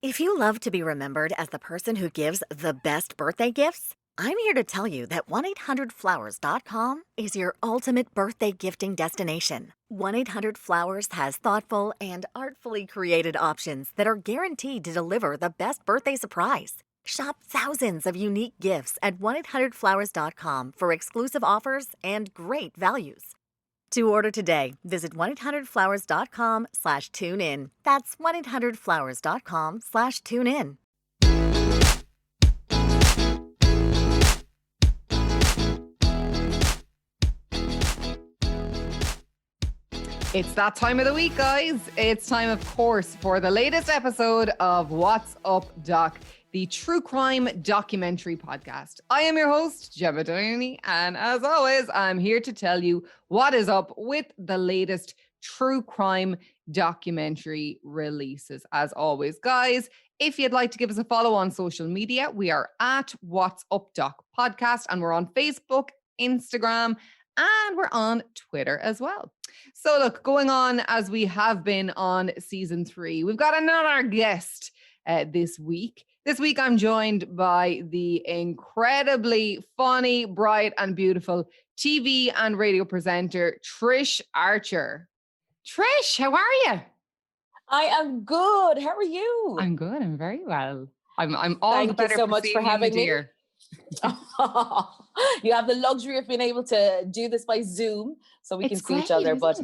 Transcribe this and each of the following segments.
If you love to be remembered as the person who gives the best birthday gifts, I'm here to tell you that 1-800-Flowers.com is your ultimate birthday gifting destination. 1-800-Flowers has thoughtful and artfully created options that are guaranteed to deliver the best birthday surprise. Shop thousands of unique gifts at 1-800-Flowers.com for exclusive offers and great values. To order today, visit 1-800-Flowers.com/tune-in. That's 1-800-Flowers.com/tune-in. It's that time of the week, guys. It's time, of course, for the latest episode of What's Up, Doc, the true crime documentary podcast. I am your host, Gemma Delaney, and as always, I'm here to tell you what is up with the latest true crime documentary releases. As always, guys, if you'd like to give us a follow on social media, we are at What's Up, Doc podcast, and we're on Facebook, Instagram, and we're on Twitter as well. So look, going on as we have been on season 3, we've got another guest this week. This week I'm joined by the incredibly funny, bright and beautiful TV and radio presenter, Trish Archer. Trish, how are you? I am good. How are you? I'm good. I'm very well. I'm all Thank the better you so much for having me. You have the luxury of being able to do this by Zoom, so we can see each other. But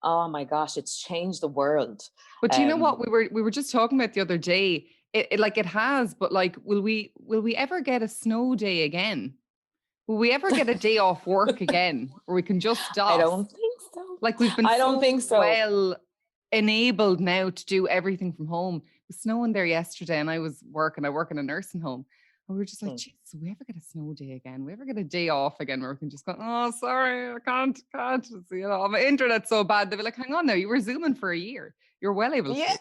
oh my gosh, it's changed the world. But do you know what we were just talking about the other day? It has, but like, will we ever get a snow day again? Will we ever get a day off work again, where we can just stop? I don't think so. Like we've been. I don't think so. Well enabled now to do everything from home. It was snowing there yesterday, and I work in a nursing home. And we were just like, Jesus, will we ever get a snow day again? Will we ever get a day off again where we can just go, oh, sorry, I can't. You know, my internet's so bad. They'll be like, hang on now, you were Zooming for a year. You're well able to. Yeah.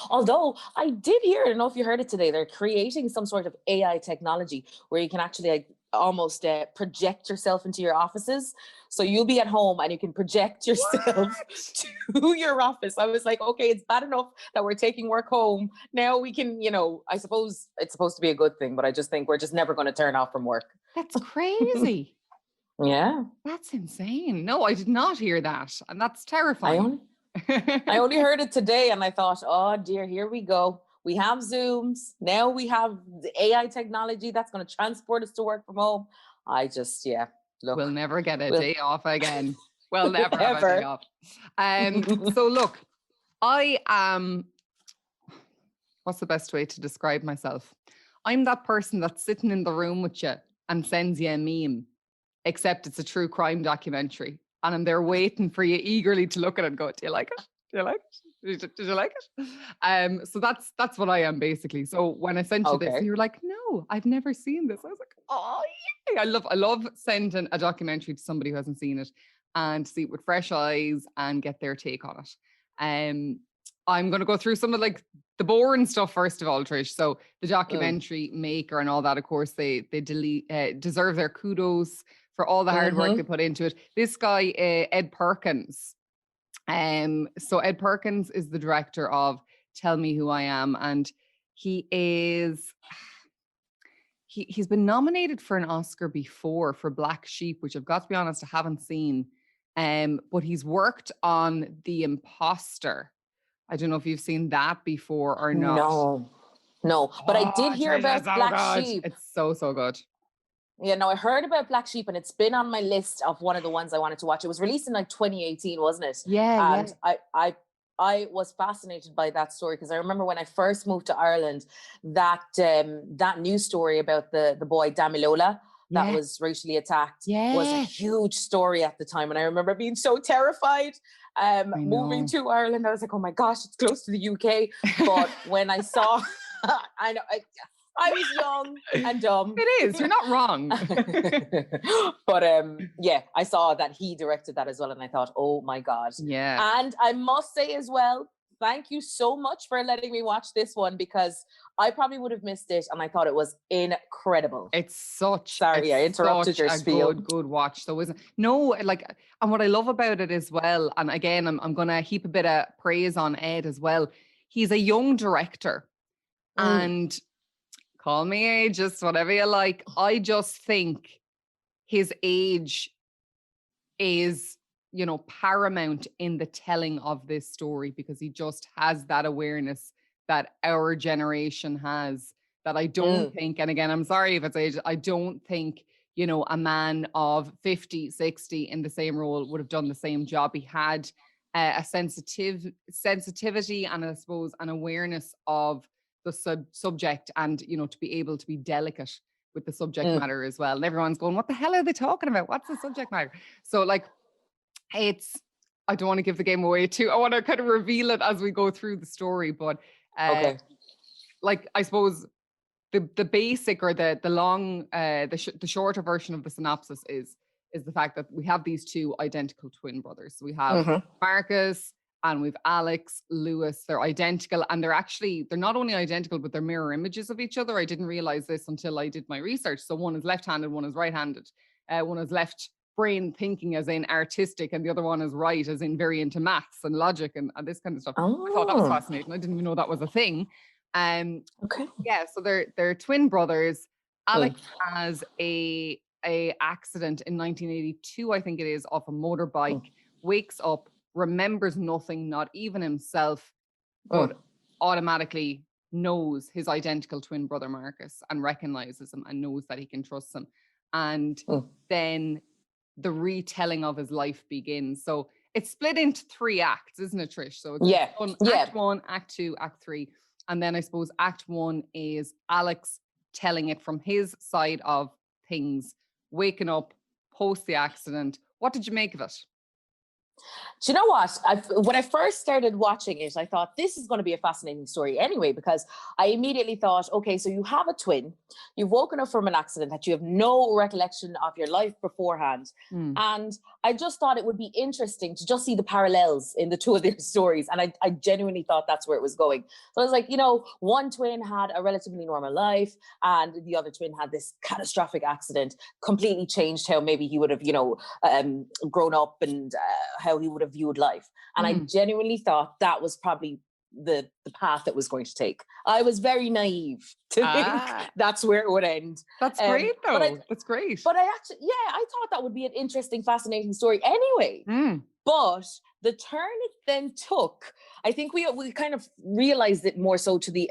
Although I did hear, I don't know if you heard it today, they're creating some sort of AI technology where you can actually almost project yourself into your offices. So you'll be at home and you can project yourself to your office. I was like, okay, it's bad enough that we're taking work home. Now we can, I suppose it's supposed to be a good thing, but I just think we're just never going to turn off from work. That's crazy. Yeah. That's insane. No, I did not hear that. And that's terrifying. I only heard it today and I thought, oh dear, here we go. We have Zooms. Now we have the AI technology that's going to transport us to work from home. Look. We'll never get a day off again. We'll never have a day off. So look, I am, what's the best way to describe myself? I'm that person that's sitting in the room with you and sends you a meme, except it's a true crime documentary. And I'm there waiting for you eagerly to look at it and go, do you like it? Do you like it? Did you like it? So that's what I am basically. So when I sent you this, you were like, no, I've never seen this. I was like, oh yeah. I love sending a documentary to somebody who hasn't seen it and see it with fresh eyes and get their take on it. I'm going to go through some of like the boring stuff first of all, Trish. So the documentary maker and all that, of course, they deserve their kudos for all the hard work they put into it. This guy, Ed Perkins. So Ed Perkins is the director of Tell Me Who I Am, and he's been nominated for an Oscar before for Black Sheep, which I've got to be honest, I haven't seen. But he's worked on The Imposter. I don't know if you've seen that before or not. No. But I did hear about Black Sheep. It's so good. Yeah, no, I heard about Black Sheep and it's been on my list of one of the ones I wanted to watch. It was released in 2018, wasn't it? Yeah. And I was fascinated by that story because I remember when I first moved to Ireland, that news story about the boy Damilola that was racially attacked was a huge story at the time. And I remember being so terrified moving to Ireland. I was like, oh my gosh, it's close to the UK. But when I saw, I was young and dumb. It is. You're not wrong. But I saw that he directed that as well. And I thought, oh my God. Yeah. And I must say as well, thank you so much for letting me watch this one because I probably would have missed it. And I thought it was incredible. I interrupted your spiel. Good watch though, isn't it? No, and what I love about it as well, and again, I'm going to heap a bit of praise on Ed as well. he's a young director. And call me ageist, whatever you like. I just think his age is, you know, paramount in the telling of this story, because he just has that awareness that our generation has, that I don't think, and again, I'm sorry if it's age, I don't think, you know, a man of 50, 60 in the same role would have done the same job. He had a sensitivity and I suppose an awareness of the subject, and, you know, to be able to be delicate with the subject matter as well. And everyone's going, what the hell are they talking about? What's the subject matter? So like, I don't want to give the game away too. I want to kind of reveal it as we go through the story. But like, I suppose the basic or the long, the shorter version of the synopsis is the fact that we have these two identical twin brothers. So we have Marcus and we've Alex, Lewis. They're identical, and they're not only identical, but they're mirror images of each other. I didn't realize this until I did my research. So one is left-handed, one is right-handed. One is left brain thinking as in artistic, and the other one is right as in very into maths and logic and this kind of stuff. I thought that was fascinating. I didn't even know that was a thing. Yeah, so they're twin brothers. Alex has a accident in 1982, I think it is, off a motorbike, wakes up, remembers nothing, not even himself, but automatically knows his identical twin brother Marcus and recognizes him and knows that he can trust him. And then the retelling of his life begins. So it's split into 3 acts, isn't it, Trish? So it's Act 1, Act 2, Act 3. And then I suppose Act 1 is Alex telling it from his side of things, waking up post the accident. What did you make of it? Do you know what? When I first started watching it, I thought this is going to be a fascinating story anyway, because I immediately thought, okay, so you have a twin, you've woken up from an accident that you have no recollection of your life beforehand. And I just thought it would be interesting to just see the parallels in the two of their stories. And I genuinely thought that's where it was going. So I was like, you know, one twin had a relatively normal life and the other twin had this catastrophic accident, completely changed how maybe he would have, you know, grown up and how he would have viewed life. And I genuinely thought that was probably the path that was going to take. I was very naive to think that's where it would end. That's great though. That's great. But I actually, I thought that would be an interesting, fascinating story anyway. But the turn it then took, I think we kind of realized it more so to the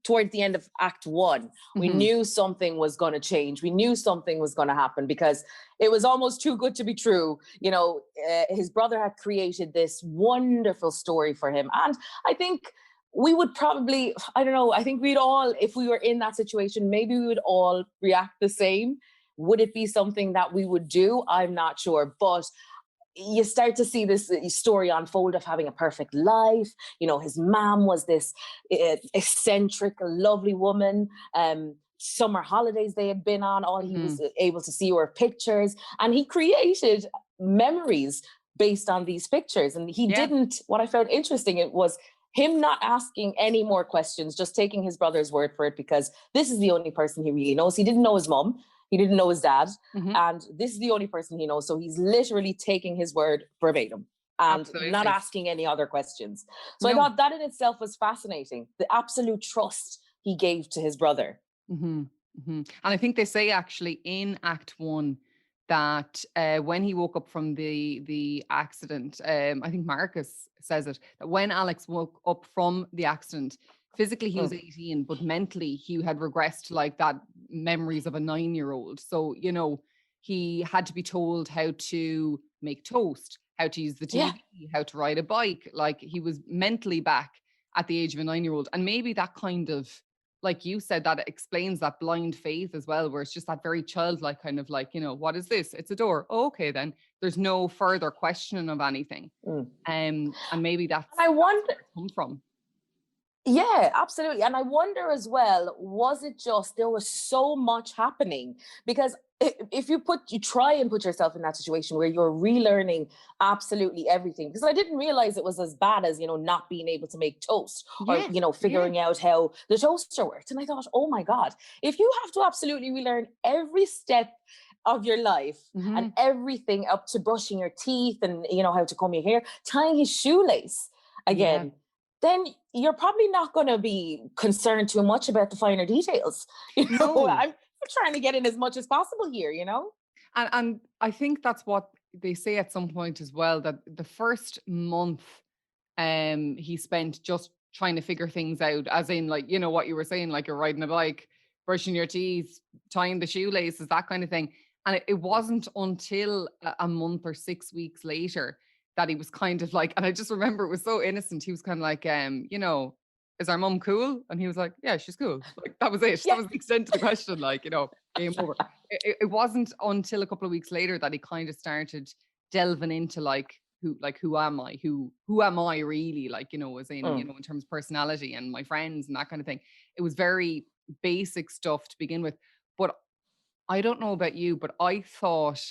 towards the end of Act 1. We knew something was going to change. We knew something was going to happen because it was almost too good to be true. You know, his brother had created this wonderful story for him. And I think we would probably, I don't know, I think we'd all, if we were in that situation, maybe we would all react the same. Would it be something that we would do? I'm not sure. But you start to see this story unfold of having a perfect life. You know, his mom was this eccentric, lovely woman. Summer holidays they had been on, all he was able to see were pictures. And he created memories based on these pictures. And he didn't, what I found interesting, it was him not asking any more questions, just taking his brother's word for it, because this is the only person he really knows. He didn't know his mom. He didn't know his dad. And this is the only person he knows. So he's literally taking his word verbatim and not asking any other questions. So I thought that in itself was fascinating. The absolute trust he gave to his brother. And I think they say actually in Act 1 that when he woke up from the accident, I think Marcus says it, that when Alex woke up from the accident, physically he was 18, but mentally he had regressed to like that memories of a 9-year-old. So, you know, he had to be told how to make toast, how to use the TV, how to ride a bike. Like he was mentally back at the age of a 9-year-old. And maybe that kind of, like you said, that explains that blind faith as well, where it's just that very childlike kind of like, you know, what is this? It's a door. Oh, okay, then there's no further questioning of anything. And maybe that's I wonder where it come from. Yeah, absolutely. And I wonder as well, was it just there was so much happening? Because if you try and put yourself in that situation where you're relearning absolutely everything, because I didn't realize it was as bad as, you know, not being able to make toast or, you know, figuring out how the toaster worked. And I thought, oh my God, if you have to absolutely relearn every step of your life and everything up to brushing your teeth and, you know, how to comb your hair, tying his shoelace again. then you're probably not going to be concerned too much about the finer details. I'm trying to get in as much as possible here, And I think that's what they say at some point as well, that the first month he spent just trying to figure things out, as in, like, what you were saying, like you're riding a bike, brushing your teeth, tying the shoelaces, that kind of thing. And it wasn't until a month or 6 weeks later that he was kind of like, and I just remember it was so innocent. He was kind of like, is our mum cool? And he was like, yeah, she's cool. Like, that was it. That was the extent of the question. Like, game over. It wasn't until a couple of weeks later that he kind of started delving into who am I? Who am I really? Like, as in, in terms of personality and my friends and that kind of thing. It was very basic stuff to begin with. But I don't know about you, but I thought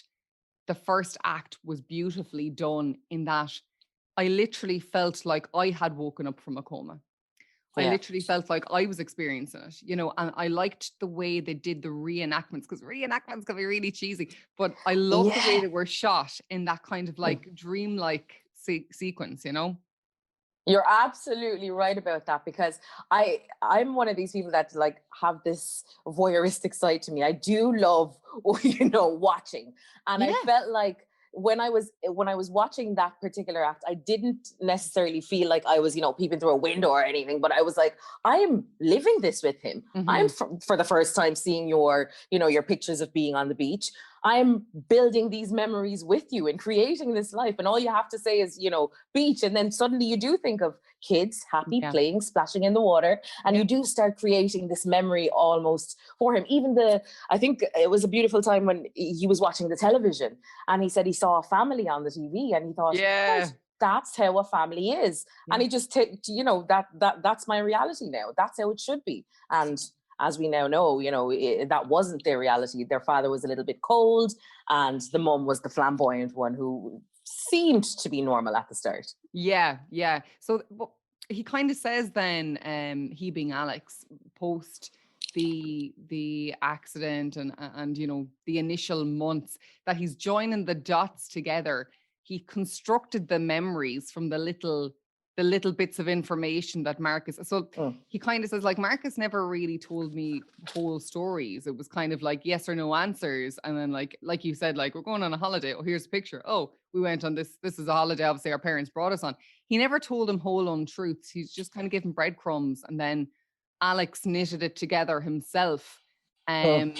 the first act was beautifully done in that I literally felt like I had woken up from a coma. I literally felt like I was experiencing it, and I liked the way they did the reenactments, because reenactments can be really cheesy, but I love the way they were shot in that kind of like dreamlike sequence, You're absolutely right about that, because I'm one of these people that like have this voyeuristic side to me. I do love, watching. And I felt like when I was watching that particular act, I didn't necessarily feel like I was, peeping through a window or anything, but I was like, I am living this with him. Mm-hmm. I'm for the first time seeing your pictures of being on the beach. I'm building these memories with you and creating this life. And all you have to say is, beach. And then suddenly you do think of kids happy, playing, splashing in the water. And you do start creating this memory almost for him. I think it was a beautiful time when he was watching the television and he said he saw a family on the TV and he thought, that's how a family is. Yeah. And he just, that's my reality now. That's how it should be. And as we now know, that wasn't their reality. Their father was a little bit cold and the mum was the flamboyant one who seemed to be normal at the start. Yeah. So he kind of says then, he being Alex, post the accident and the initial months, that he's joining the dots together. He constructed the memories from the little bits of information that Marcus. So he kind of says, like, Marcus never really told me whole stories. It was kind of like yes or no answers. And then like you said, like, we're going on a holiday. Oh, here's a picture. Oh, we went on this. This is a holiday. Obviously, our parents brought us on. He never told him whole untruths. He's just kind of given breadcrumbs. And then Alex knitted it together himself. And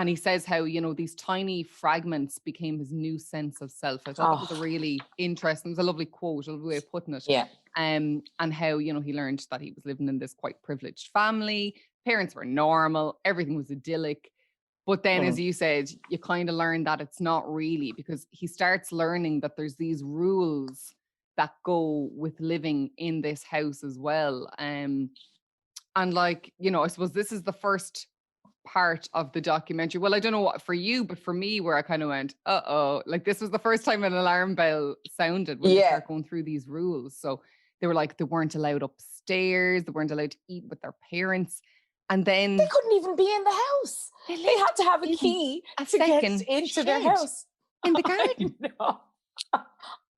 he says how, these tiny fragments became his new sense of self. I thought that was a really interesting, it was a lovely quote, a lovely way of putting it. Yeah. And how, he learned that he was living in this quite privileged family. Parents were normal. Everything was idyllic. But then, as you said, you kind of learn that it's not really, because he starts learning that there's these rules that go with living in this house as well. And like, I suppose this is the first part of the documentary. Well, I don't know what for you, but for me, where I kind of went, like this was the first time an alarm bell sounded when they start going through these rules. So they were like, they weren't allowed upstairs, they weren't allowed to eat with their parents. And then they couldn't even be in the house. They had to have a key to get into their house. In the garden.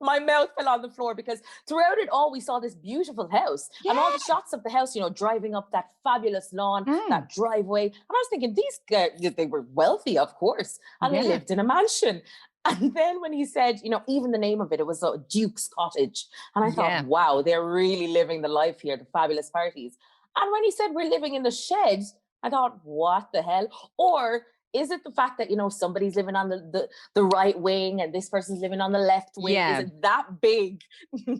My mouth fell on the floor, because throughout it all, we saw this beautiful house and all the shots of the house, driving up that fabulous lawn, that driveway. And I was thinking, these guys, they were wealthy, of course, and they lived in a mansion. And then when he said, even the name of it was a Duke's Cottage. And I thought, wow, they're really living the life here, the fabulous parties. And when he said we're living in the shed, I thought, what the hell? Or is it the fact that, somebody's living on the right wing and this person's living on the left wing? Yeah. Is it that big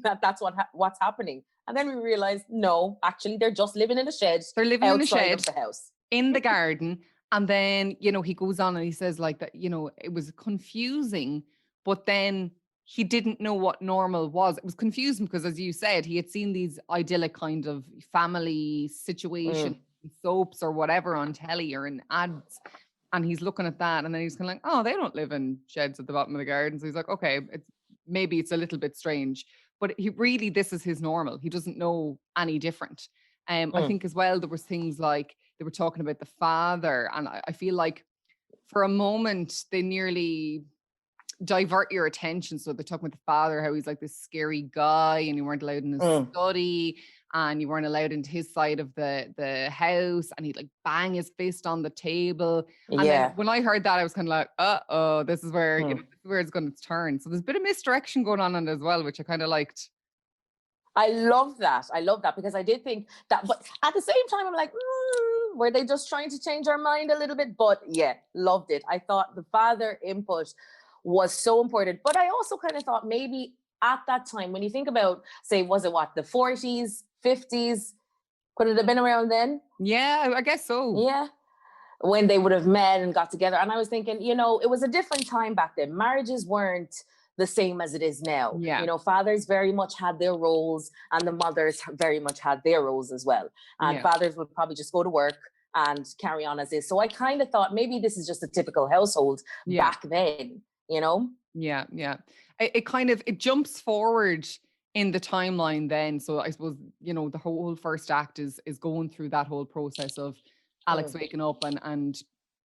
that's what's happening? And then we realized, no, actually, they're just living in a shed. They're living in a shed of the house, in the garden. And then, he goes on and he says like that, it was confusing, but then he didn't know what normal was. It was confusing because, as you said, he had seen these idyllic kind of family situations, soaps or whatever on telly or in ads. And he's looking at that, and then he's kind of like, oh, they don't live in sheds at the bottom of the garden. So he's like, okay, maybe it's a little bit strange. But this is his normal. He doesn't know any different. I think as well, there was things like they were talking about the father. And I feel like for a moment, they nearly divert your attention. So they're talking about the father, how he's like this scary guy and you weren't allowed in his study and you weren't allowed into his side of the house, and he'd like bang his fist on the table. And then when I heard that, I was kind of like, uh-oh, this is where, you know, this is where it's going to turn. So there's a bit of misdirection going on it as well, which I kind of liked. I love that. I love that, because I did think that, but at the same time, I'm like, were they just trying to change our mind a little bit? But yeah, loved it. I thought the father input was so important. But I also kind of thought maybe at that time, when you think about, say, was it what, the 40s, 50s? Could it have been around then? Yeah, I guess so. Yeah. When they would have met and got together. And I was thinking, you know, it was a different time back then. Marriages weren't the same as it is now. Yeah. You know, fathers very much had their roles and the mothers very much had their roles as well. And fathers would probably just go to work and carry on as is. So I kind of thought maybe this is just a typical household back then, you know? Yeah, yeah. It kind of, it jumps forward in the timeline then. So I suppose, you know, the whole first act is going through that whole process of Alex waking up and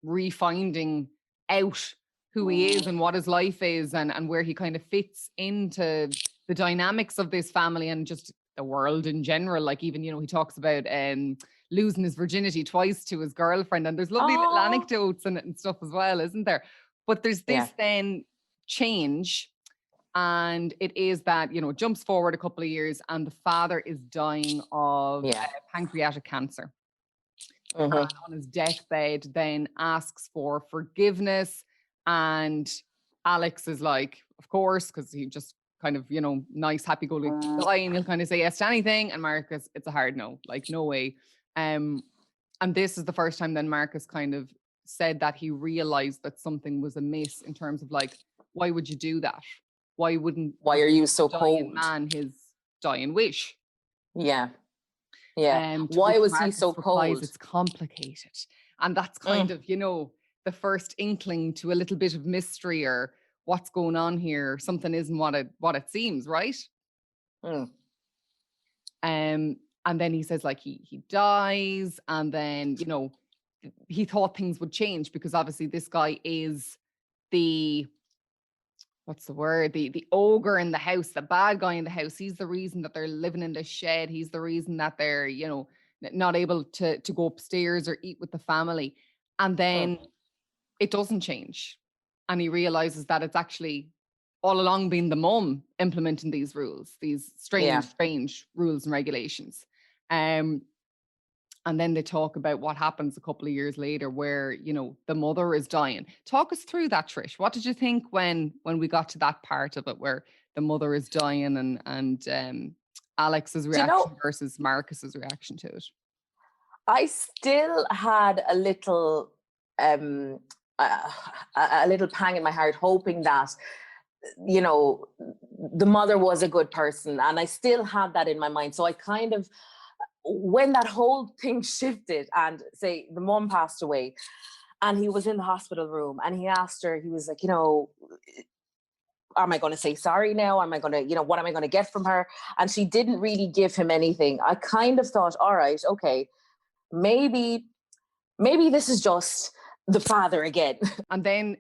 refinding out who he is and what his life is, and where he kind of fits into the dynamics of this family and just the world in general. Like, even, you know, he talks about losing his virginity twice to his girlfriend, and there's lovely little anecdotes and stuff as well, isn't there? But there's this then change, and it is that, you know, it jumps forward a couple of years and the father is dying of pancreatic cancer. And on his deathbed then asks for forgiveness, and Alex is like, of course, because he just kind of, you know, nice, happy-go-lucky guy, and he'll kind of say yes to anything. And Marcus, it's a hard no, like, no way. And this is the first time then Marcus kind of said that he realized that something was amiss in terms of, like, why would you do that? Why are you so cold? Man, his dying wish. Yeah. Yeah. Why was he so cold? It's complicated. And that's kind of, you know, the first inkling to a little bit of mystery, or what's going on here. Something isn't what it seems, right? And then he says, like, he dies, and then, you know, he thought things would change because obviously this guy is the ogre in the house, the bad guy in the house. He's the reason that they're living in this shed. He's the reason that they're, you know, not able to go upstairs or eat with the family. And then it doesn't change. And he realizes that it's actually all along been the mum implementing these rules, these strange rules and regulations. And then they talk about what happens a couple of years later where, you know, the mother is dying. Talk us through that, Trish. What did you think when we got to that part of it where the mother is dying and Alex's reaction versus Marcus's reaction to it? I still had a little pang in my heart, hoping that, you know, the mother was a good person. And I still had that in my mind. So I kind of, when that whole thing shifted and, say, the mom passed away and he was in the hospital room and he asked her, he was like, you know, am I going to say sorry now? Am I going to, you know, what am I going to get from her? And she didn't really give him anything. I kind of thought, all right, okay, maybe this is just the father again. And then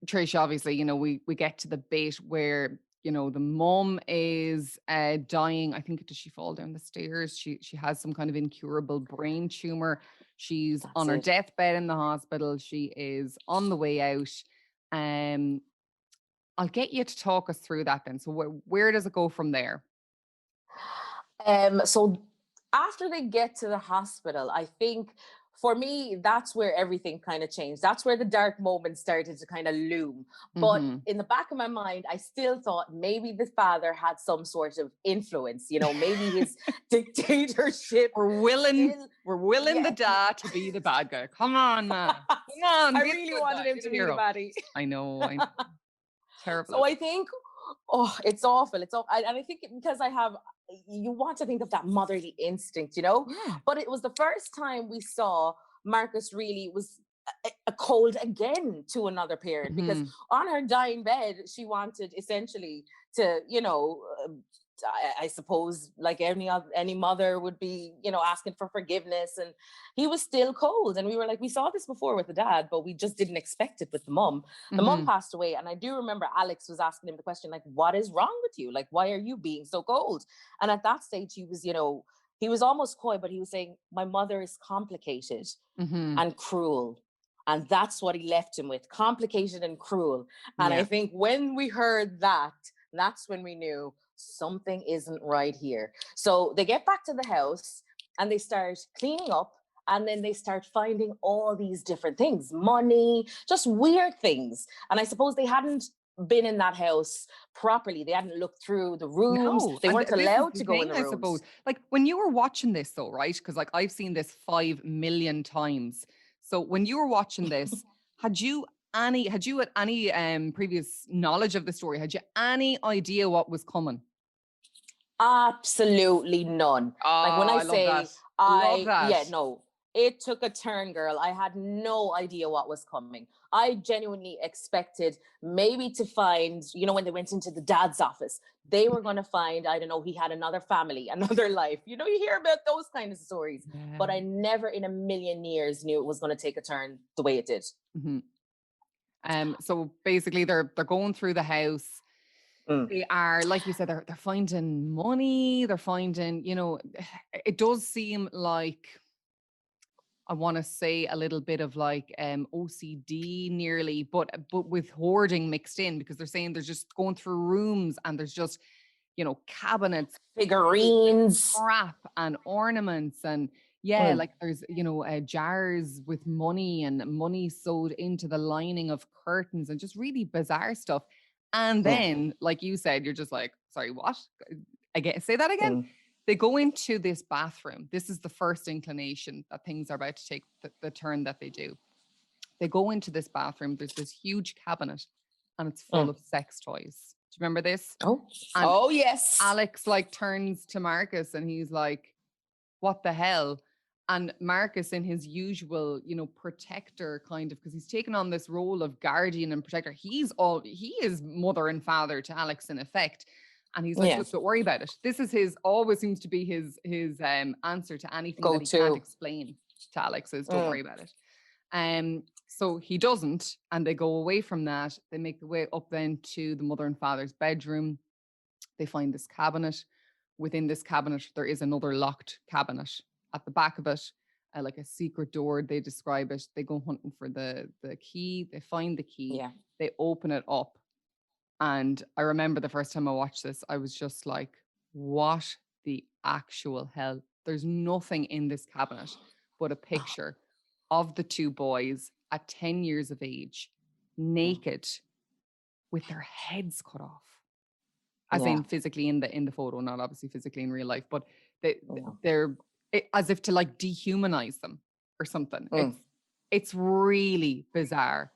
Trish, obviously, you know, we get to the bit where, you know, the mom is dying. I think, does she fall down the stairs? She has some kind of incurable brain tumor. She's on her deathbed in the hospital. She is on the way out. I'll get you to talk us through that then. So where does it go from there? So after they get to the hospital, I think for me, that's where everything kind of changed. That's where the dark moments started to kind of loom. But in the back of my mind, I still thought maybe the father had some sort of influence, you know, maybe his dictatorship. We're willing the dad to be the bad guy. Come on, man. Come on. I really wanted him to be the baddie. I know. Terrible. So I think, it's awful. It's awful. And I think because you want to think of that motherly instinct, you know? Yeah. But it was the first time we saw Marcus really was a cold again to another parent, because on her dying bed, she wanted essentially to, you know, I suppose like any mother would be, asking for forgiveness. And he was still cold. And we were like, we saw this before with the dad, but we just didn't expect it with the mom. The mom passed away. And I do remember Alex was asking him the question, like, what is wrong with you? Like, why are you being so cold? And at that stage, he was, he was almost coy, but he was saying, my mother is complicated and cruel. And that's what he left him with, complicated and cruel. And I think when we heard that, that's when we knew something isn't right here. So they get back to the house and they start cleaning up, and then they start finding all these different things, money, just weird things. And I suppose they hadn't been in that house properly. They hadn't looked through the rooms. No, they weren't allowed to go in the rooms. I suppose. Like when you were watching this though, right? Because like I've seen this 5 million times. So when you were watching this, had you any previous knowledge of the story? Had you any idea what was coming? Absolutely none. Like when I say love that. Yeah, no, it took a turn, girl. I had no idea what was coming. I genuinely expected maybe to find, when they went into the dad's office, they were going to find, I don't know, he had another family, another life. You hear about those kind of stories, but I never in a million years knew it was going to take a turn the way it did. So basically they're going through the house. They are, like you said, they're finding money. They're finding, it does seem like, I want to say a little bit of like OCD nearly, but with hoarding mixed in, because they're saying they're just going through rooms and there's just, cabinets, figurines, crap and ornaments. And like there's, jars with money and money sewed into the lining of curtains and just really bizarre stuff. And then, like you said, you're just like, sorry, what? Again, say that again. They go into this bathroom. This is the first inclination that things are about to take the turn that they do. They go into this bathroom. There's this huge cabinet and it's full of sex toys. Do you remember this? Oh, yes. Alex like turns to Marcus and he's like, what the hell? And Marcus, in his usual, protector kind of, because he's taken on this role of guardian and protector. He is mother and father to Alex in effect. And he's like, don't worry about it. This is always seems to be his answer to anything that he can't explain to Alex is don't worry about it. So he doesn't, and they go away from that. They make the way up then to the mother and father's bedroom. They find this cabinet. Within this cabinet, there is another locked cabinet. At the back of it, like a secret door, they describe it. They go hunting for the key. They find the key. Yeah. They open it up. And I remember the first time I watched this, I was just like, what the actual hell? There's nothing in this cabinet but a picture of the two boys at 10 years of age, naked, with their heads cut off. As in physically in the photo, not obviously physically in real life, but they're as if to like dehumanize them or something. It's really bizarre.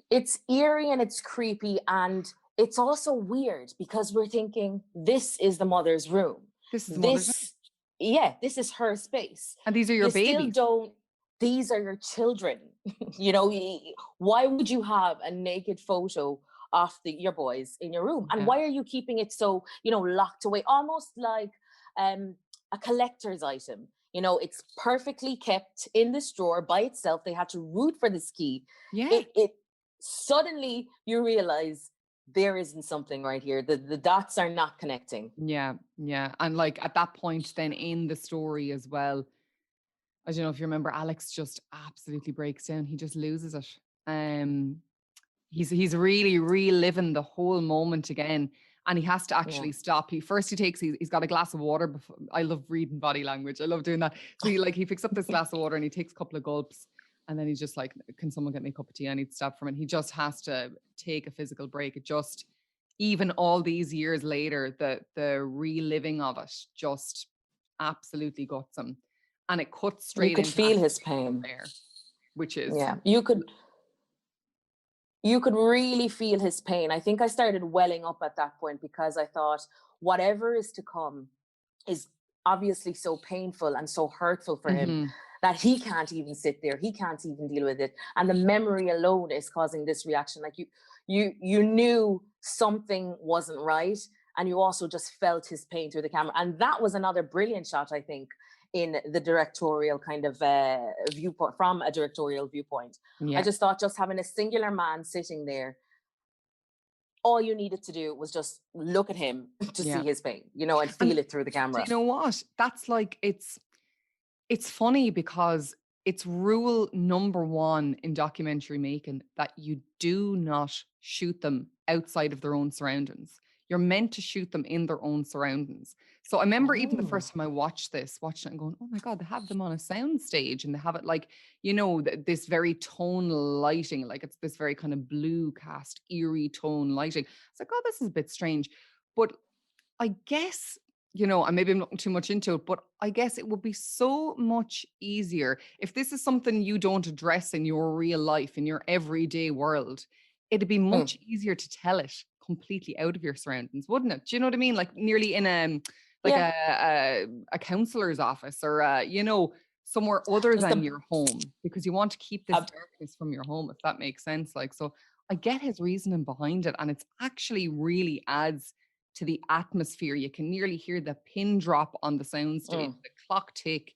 It's eerie and it's creepy, and it's also weird because we're thinking this is the mother's room. This is her space. And these are your babies. These are your children. Why would you have a naked photo of your boys in your room? And why are you keeping it so, locked away, almost like a collector's item? It's perfectly kept in this drawer by itself. They had to root for this key. It suddenly you realize there isn't something right here. The dots are not connecting. Yeah. And like at that point then in the story as well, I don't know if you remember, Alex just absolutely breaks down. He just loses it. He's really reliving the whole moment again. And he has to actually stop. He's got a glass of water. I love reading body language. I love doing that. So he picks up this glass of water and he takes a couple of gulps. And then he's just like, can someone get me a cup of tea? I need to stop from it. He just has to take a physical break. It just, even all these years later, the reliving of it just absolutely guts him. And it cuts straight into... You could feel his pain. There, which is... Yeah, you could really feel his pain. I think I started welling up at that point because I thought, whatever is to come is obviously so painful and so hurtful for him that he can't even sit there. He can't even deal with it. And the memory alone is causing this reaction. Like you knew something wasn't right. and you also just felt his pain through the camera. And that was another brilliant shot, I think, in the directorial kind of viewpoint, from a directorial viewpoint. I just thought just having a singular man sitting there, all you needed to do was just look at him to see his pain, and feel it through the camera. Do you know what? That's like, it's funny because it's rule number one in documentary making that you do not shoot them outside of their own surroundings. You're meant to shoot them in their own surroundings. So I remember even the first time I watched it and going, oh my God, they have them on a sound stage and they have it like, this very tonal lighting, like it's this very kind of blue cast, eerie tone lighting. It's like, oh, this is a bit strange. But I guess, and maybe I'm looking too much into it, but I guess it would be so much easier if this is something you don't address in your real life, in your everyday world. It'd be much easier to tell it completely out of your surroundings, wouldn't it? Do you know what I mean? Like nearly in a counselor's office or somewhere other than your home, because you want to keep this darkness from your home, if that makes sense. Like, so I get his reasoning behind it, and it's actually really adds to the atmosphere. You can nearly hear the pin drop on the soundstage, the clock tick,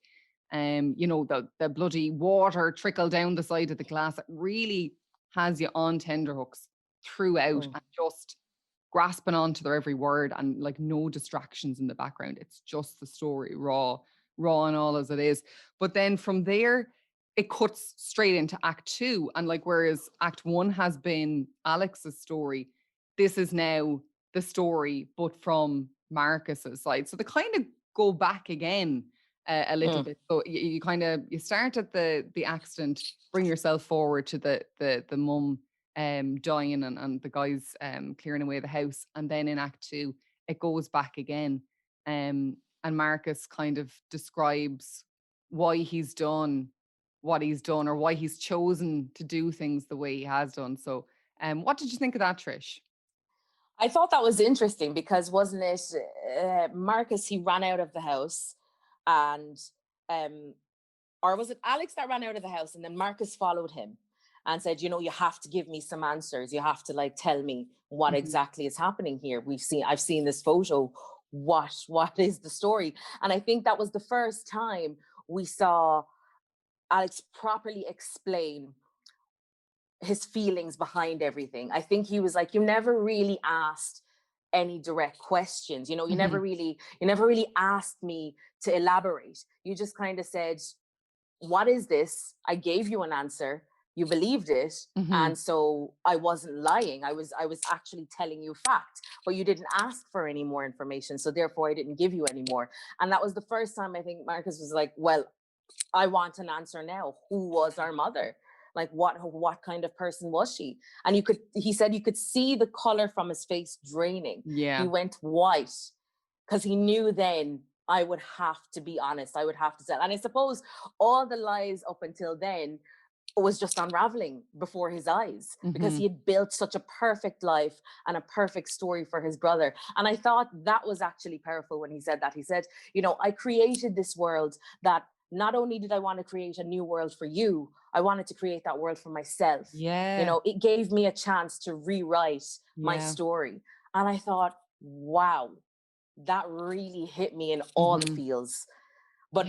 the bloody water trickle down the side of the glass. It really has you on tenterhooks throughout and just grasping onto their every word, and like no distractions in the background. It's just the story, raw and all as it is. But then from there, it cuts straight into Act 2. And like, whereas Act 1 has been Alex's story, this is now the story, but from Marcus's side. So they kind of go back again a little bit. So you start at the accident, bring yourself forward to the mum dying and the guys clearing away the house, and then in Act 2 it goes back again, and Marcus kind of describes why he's done what he's done, or why he's chosen to do things the way he has done. So what did you think of that, Trish? I thought that was interesting because wasn't it Marcus, he ran out of the house, and or was it Alex that ran out of the house and then Marcus followed him and said, you have to give me some answers. You have to like tell me what exactly is happening here. I've seen this photo. What is the story? And I think that was the first time we saw Alex properly explain his feelings behind everything. I think he was like, you never really asked any direct questions. You never really asked me to elaborate. You just kind of said, what is this? I gave you an answer. You believed it. And so I wasn't lying. I was actually telling you fact, but you didn't ask for any more information. So therefore I didn't give you any more. And that was the first time I think Marcus was like, well, I want an answer now. Who was our mother? Like what kind of person was she? And he said you could see the color from his face draining. Yeah. He went white because he knew then I would have to be honest. I would have to tell. And I suppose all the lies up until then was just unraveling before his eyes, because he had built such a perfect life and a perfect story for his brother. And I thought that was actually powerful when he said that. He said, I created this world that not only did I want to create a new world for you, I wanted to create that world for myself. Yeah. It gave me a chance to rewrite my story. And I thought, wow, that really hit me in all the feels. But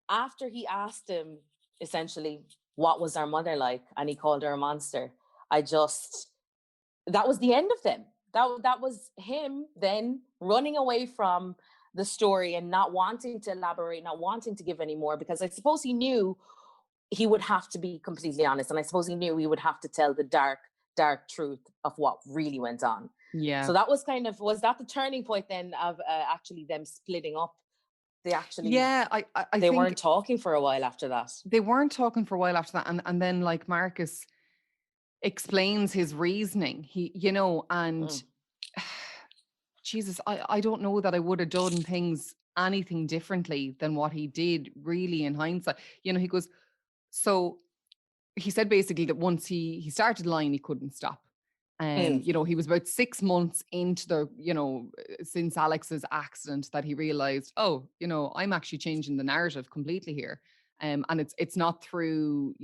after he asked him, essentially, what was our mother like? And he called her a monster. That was the end of them. That was him then running away from the story and not wanting to elaborate, not wanting to give any more, because I suppose he knew he would have to be completely honest. And I suppose he knew he would have to tell the dark truth of what really went on. Yeah. So that was was that the turning point then of actually them splitting up? They actually, I they think weren't talking for a while after that. They weren't talking for a while after that. And then like Marcus explains his reasoning, Jesus, I don't know that I would have done things anything differently than what he did, really, in hindsight. He goes, so he said basically that once he started lying, he couldn't stop. He was about 6 months into since Alex's accident that he realized, I'm actually changing the narrative completely here. And it's not through,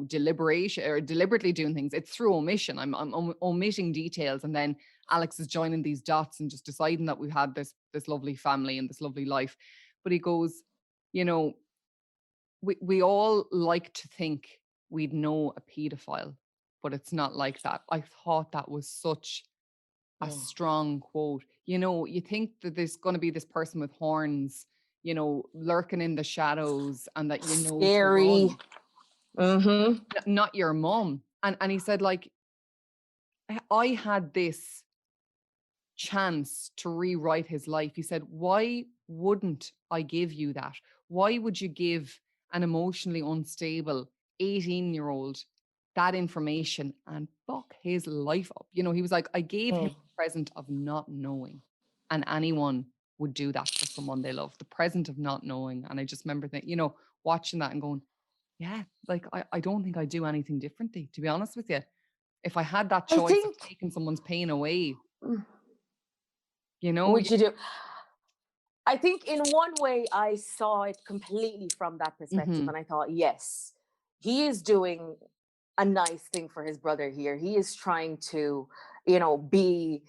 deliberation or deliberately doing things. It's through omission. I'm omitting details, and then Alex is joining these dots and just deciding that we've had this lovely family and this lovely life. But he goes, we all like to think we'd know a pedophile, but it's not like that. I thought that was such a strong quote. You think that there's going to be this person with horns, lurking in the shadows, and that scary. Not your mom. And he said, like, I had this chance to rewrite his life. He said, why wouldn't I give you that? Why would you give an emotionally unstable 18-year-old that information and fuck his life up? He was like, I gave him the present of not knowing, and anyone would do that for someone they love, the present of not knowing. And I just remember that, watching that and going, yeah, like, I don't think I'd do anything differently, to be honest with you. If I had that choice of taking someone's pain away, would you do? I think in one way I saw it completely from that perspective, and I thought, yes, he is doing a nice thing for his brother here. He is trying to, be,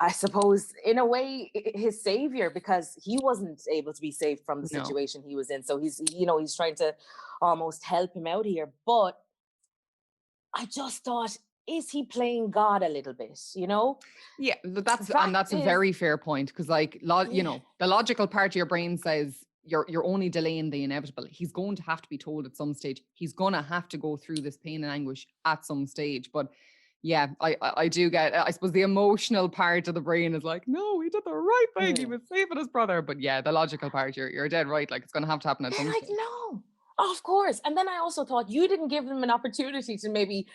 I suppose, in a way, his savior, because he wasn't able to be saved from the situation he was in. So he's trying to almost help him out here. But I just thought, is he playing God a little bit, Yeah, that's a very fair point, because like, the logical part of your brain says you're only delaying the inevitable. He's going to have to be told at some stage. He's going to have to go through this pain and anguish at some stage. But yeah, I do get, I suppose the emotional part of the brain is like, no, he did the right thing. He was saving his brother. But yeah, the logical part, you're dead right. Like, it's going to have to happen at some stage. No. Of course. And then I also thought, you didn't give him an opportunity to maybe,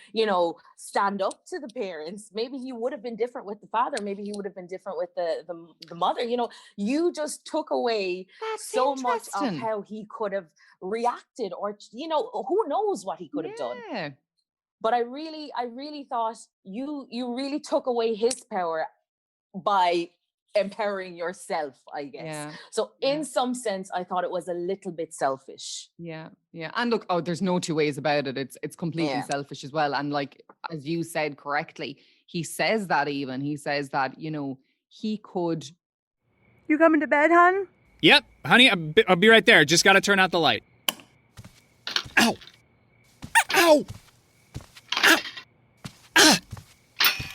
stand up to the parents. Maybe he would have been different with the father. Maybe he would have been different with the mother. You just took away so much of how he could have reacted, or, who knows what he could have done. But I really thought you really took away his power by empowering yourself, I guess. Yeah. So in some sense, I thought it was a little bit selfish. Yeah. And look, there's no two ways about it. It's completely selfish as well. And like, as you said correctly, he says that he could. You coming to bed, hon? Yep, honey, I'll be right there. Just got to turn out the light. Ow! Ow! Ow! Ah!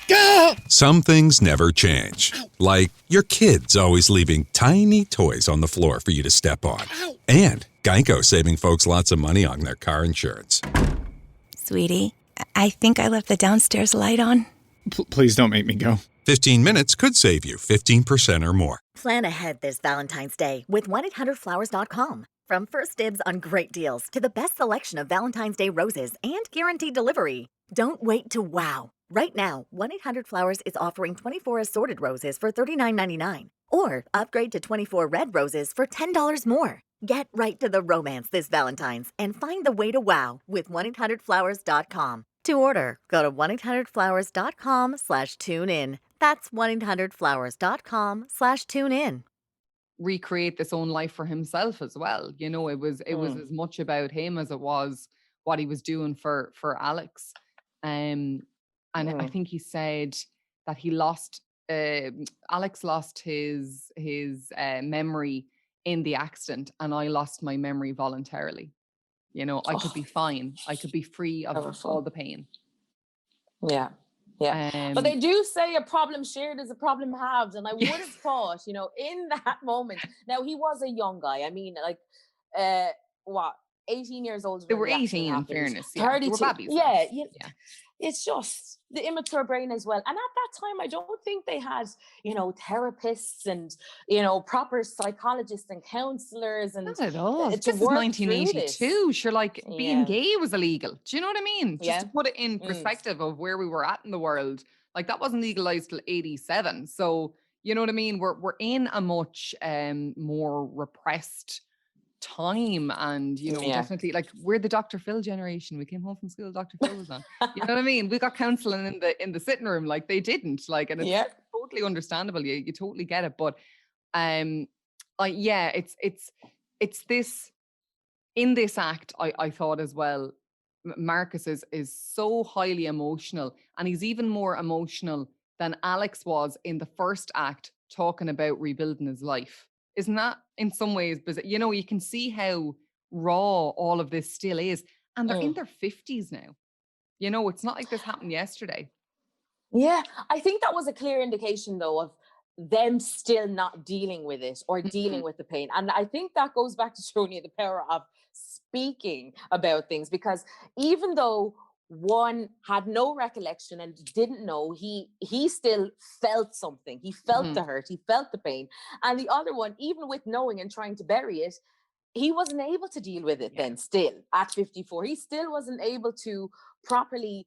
Go! Some things never change. Like your kids always leaving tiny toys on the floor for you to step on. And Geico saving folks lots of money on their car insurance. Sweetie, I think I left the downstairs light on. Please don't make me go. 15 minutes could save you 15% or more. Plan ahead this Valentine's Day with 1-800-Flowers.com. From first dibs on great deals to the best selection of Valentine's Day roses and guaranteed delivery. Don't wait to wow. Right now, 1-800-Flowers is offering 24 assorted roses for $39.99. Or upgrade to 24 red roses for $10 more. Get right to the romance this Valentine's and find the way to wow with 1-800-Flowers.com. To order, go to 1-800-Flowers.com/tune-in. That's 1-800-Flowers.com/tune-in. Recreate this own life for himself as well. It was as much about him as it was what he was doing for Alex. And I think he said that he lost, Alex lost his memory in the accident, and I lost my memory voluntarily. I could be fine. I could be free of all the pain. Yeah. But they do say a problem shared is a problem halved. And I would have thought, in that moment, now he was a young guy. I mean, like, 18 years old. They were 18 in fairness. 32. They were babbies. Yeah. It's just the immature brain as well. And at that time, I don't think they had, therapists and, proper psychologists and counselors. And not at all. This is 1982. Sure, like being gay was illegal. Do you know what I mean? Just to put it in perspective of where we were at in the world. Like, that wasn't legalized till 87. So, you know what I mean? We're in a much more repressed time, and definitely, like, we're the Dr. Phil generation. We came home from school, Dr. Phil was on. You know what I mean? We got counseling in the sitting room, like they didn't. Like, and it's totally understandable. You totally get it. But it's this in this act, I thought as well, Marcus is so highly emotional, and he's even more emotional than Alex was in the first act, talking about rebuilding his life. Isn't that in some ways bizarre? You know, you can see how raw all of this still is, and they're in their 50s now. You know, it's not like this happened yesterday. Yeah, I think that was a clear indication, though, of them still not dealing with it or dealing with the pain. And I think that goes back to showing you the power of speaking about things, because even though one had no recollection and didn't know, he still felt something. He felt the hurt, he felt the pain. And the other one, even with knowing and trying to bury it, he wasn't able to deal with it then still at 54. He still wasn't able to properly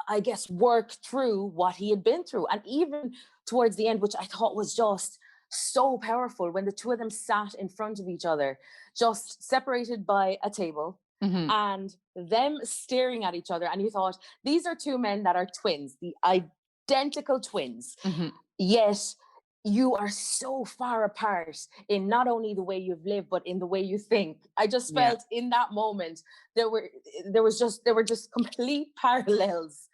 I guess, work through what he had been through. And even towards the end, which I thought was just so powerful, when the two of them sat in front of each other, just separated by a table, and them staring at each other. And you thought, these are two men that are twins, the identical twins. Yet you are so far apart in not only the way you've lived, but in the way you think. I just felt in that moment, there were just complete parallels.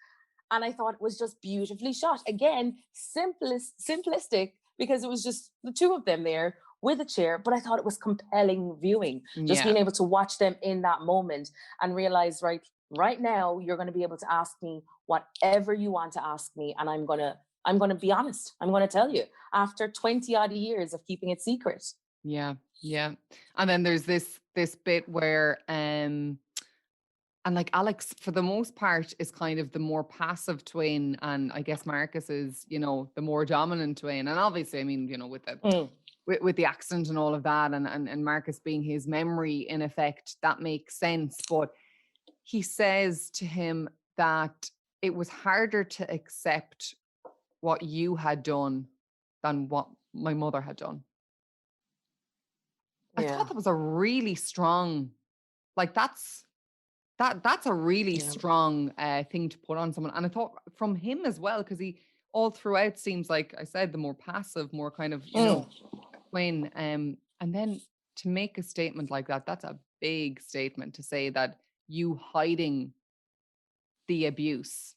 And I thought it was just beautifully shot. Again, simplistic, because it was just the two of them there with a chair, but I thought it was compelling viewing. Just being able to watch them in that moment and realize, right now, you're going to be able to ask me whatever you want to ask me, and I'm going to be honest. I'm going to tell you after 20 odd years of keeping it secret. Yeah. And then there's this bit where and like Alex, for the most part, is kind of the more passive twin, and I guess Marcus is, you know, the more dominant twin. And obviously, I mean, you know, with the accident and all of that, and Marcus being his memory in effect, that makes sense. But he says to him that it was harder to accept what you had done than what my mother had done. I thought that was a really strong, like that's a really strong thing to put on someone. And I thought from him as well, because he all throughout seems like I said, the more passive, more kind of, you know, twin. And then to make a statement like that, that's a big statement, to say that you hiding the abuse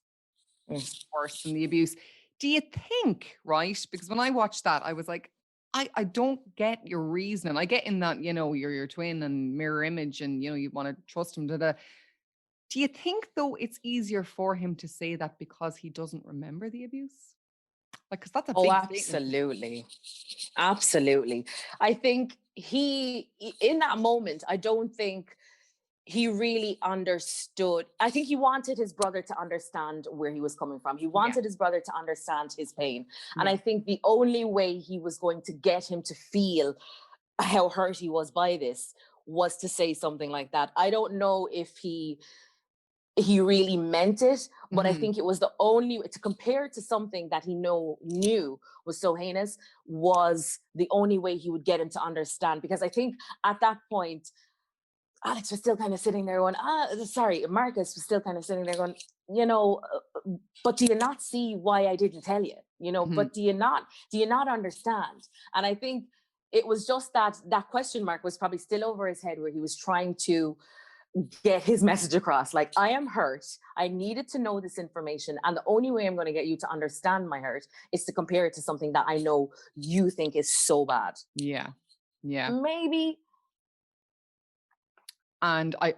worse than the abuse. Do you think, right? Because when I watched that, I was like, I don't get your reasoning. I get in that, you know, you're your twin and mirror image, and, you know, you want to trust him. Do you think, though, it's easier for him to say that because he doesn't remember the abuse? Like, because that's a big absolutely. Absolutely. I think in that moment, I don't think he really understood. I think he wanted his brother to understand where he was coming from. He wanted his brother to understand his pain. And I think the only way he was going to get him to feel how hurt he was by this was to say something like that. I don't know if he really meant it, but I think it was the only way to compare it to something that he knew was so heinous, was the only way he would get him to understand. Because I think at that point, Alex was still kind of sitting there going, Marcus was still kind of sitting there going, you know, but do you not see why I didn't tell you? You know, but do you not understand? And I think it was just that question mark was probably still over his head, where he was trying to get his message across. Like, I am hurt. I needed to know this information. And the only way I'm going to get you to understand my hurt is to compare it to something that I know you think is so bad. Yeah. Maybe. And I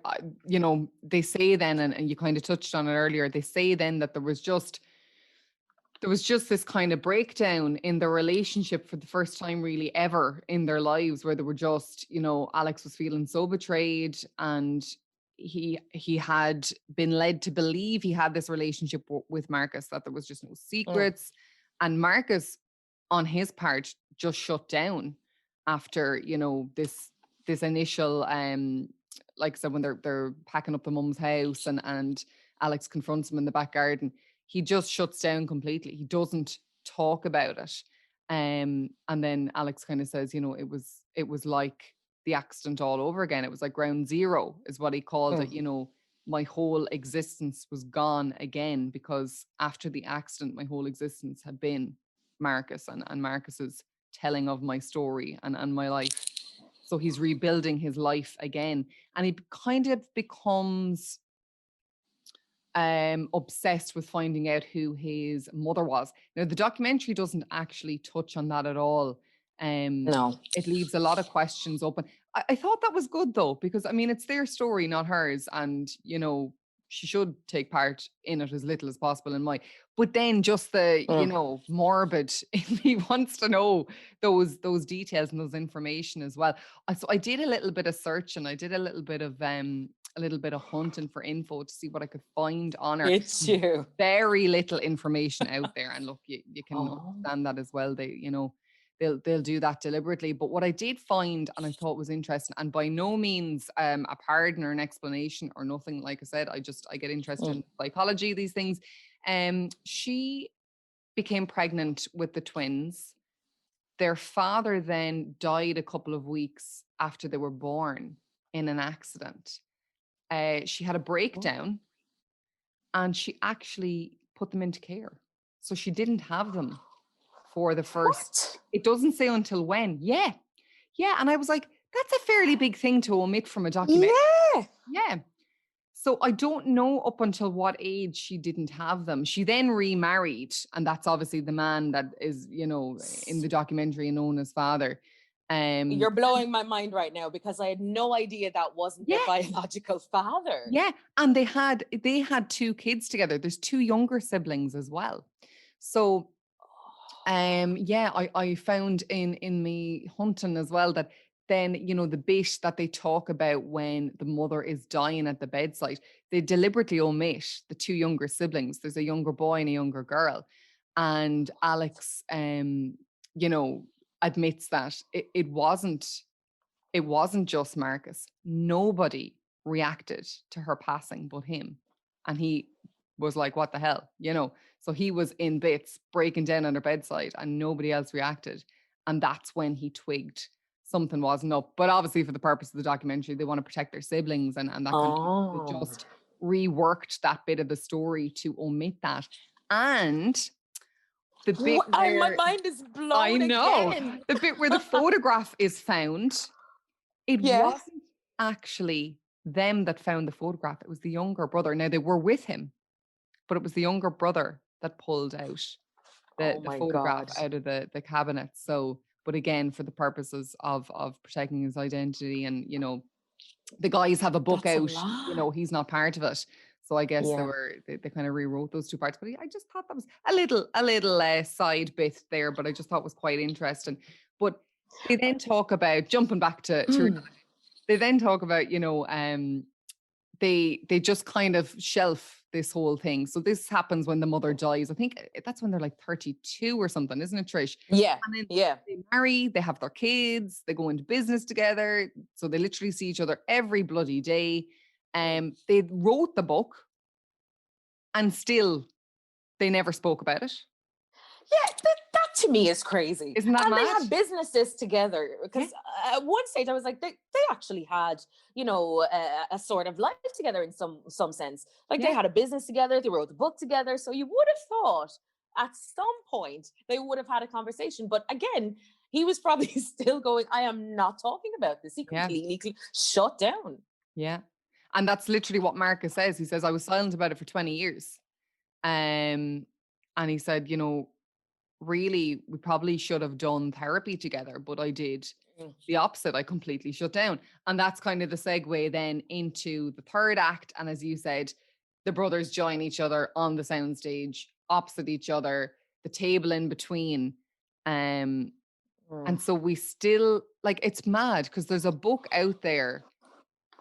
you know, they say then, and you kind of touched on it earlier, they say then that there was just this kind of breakdown in the relationship for the first time really ever in their lives, where they were just, you know, Alex was feeling so betrayed, and he had been led to believe he had this relationship with Marcus, that there was just no secrets. And Marcus, on his part, just shut down after, you know, this initial like I said, when they're packing up the mum's house, and Alex confronts him in the back garden, he just shuts down completely. He doesn't talk about it. And then Alex kind of says, you know, it was like the accident all over again. It was like ground zero, is what he called it. You know, my whole existence was gone again, because after the accident, my whole existence had been Marcus and Marcus's telling of my story and my life. So he's rebuilding his life again. And he kind of becomes obsessed with finding out who his mother was. Now, the documentary doesn't actually touch on that at all. No. It leaves a lot of questions open. I thought that was good though, because I mean, it's their story, not hers. And, you know, she should take part in it as little as possible in my, but then just the, you know, morbid, he wants to know those details and those information as well. So I did a little bit of search and I did a little bit of hunting for info to see what I could find on her. It's you. Very little information out there. And look, you can understand that as well. They, you know, they'll do that deliberately. But what I did find and I thought was interesting, and by no means a pardon or an explanation or nothing, like I said, I get interested in psychology, these things. She became pregnant with the twins. Their father then died a couple of weeks after they were born in an accident. She had a breakdown and she actually put them into care. So she didn't have them for the first, it doesn't say until when. Yeah. And I was like, that's a fairly big thing to omit from a documentary. Yeah. So I don't know up until what age she didn't have them. She then remarried, and that's obviously the man that is, you know, in the documentary known as father. You're blowing my mind right now because I had no idea that wasn't their biological father. Yeah, and they had 2 kids together. There's 2 younger siblings as well. So I found in me hunting as well that then, you know, the bit that they talk about when the mother is dying at the bedside, they deliberately omit the 2 younger siblings. There's a younger boy and a younger girl. And Alex, you know, admits that it wasn't just Marcus. Nobody reacted to her passing but him. And he was like, what the hell, you know? So he was in bits, breaking down on her bedside, and nobody else reacted. And that's when he twigged something wasn't up. But obviously, for the purpose of the documentary, they want to protect their siblings and that kind of thing. They just reworked that bit of the story to omit that. And the bit where, my mind is blown. I know. Again. The bit where the photograph is found, it wasn't actually them that found the photograph. It was the younger brother. Now, they were with him, but it was the younger brother that pulled out the photograph out of the cabinet. So, but again, for the purposes of protecting his identity, and, you know, the guys have a book out, you know, he's not part of it. So I guess they kind of rewrote those 2 parts. But I just thought that was a little side bit there, but I just thought was quite interesting. But they then talk about, jumping back to they then talk about, you know, they just kind of shelf this whole thing. So this happens when the mother dies. I think that's when they're like 32 or something, isn't it, Trish? Yeah. And then they marry, they have their kids, they go into business together. So they literally see each other every bloody day. They wrote the book and still they never spoke about it. Yeah, that to me is crazy. Isn't that mad? They had businesses together, because at one stage I was like, they actually had, you know, a sort of life together in some sense. Like they had a business together, they wrote the book together. So you would have thought at some point they would have had a conversation. But again, he was probably still going, I am not talking about this. He completely shut down. Yeah. And that's literally what Marcus says. He says, I was silent about it for 20 years. And he said, you know, really, we probably should have done therapy together, but I did the opposite. I completely shut down. And that's kind of the segue then into the third act. And as you said, the brothers join each other on the soundstage, opposite each other, the table in between. And so we still, like, it's mad because there's a book out there,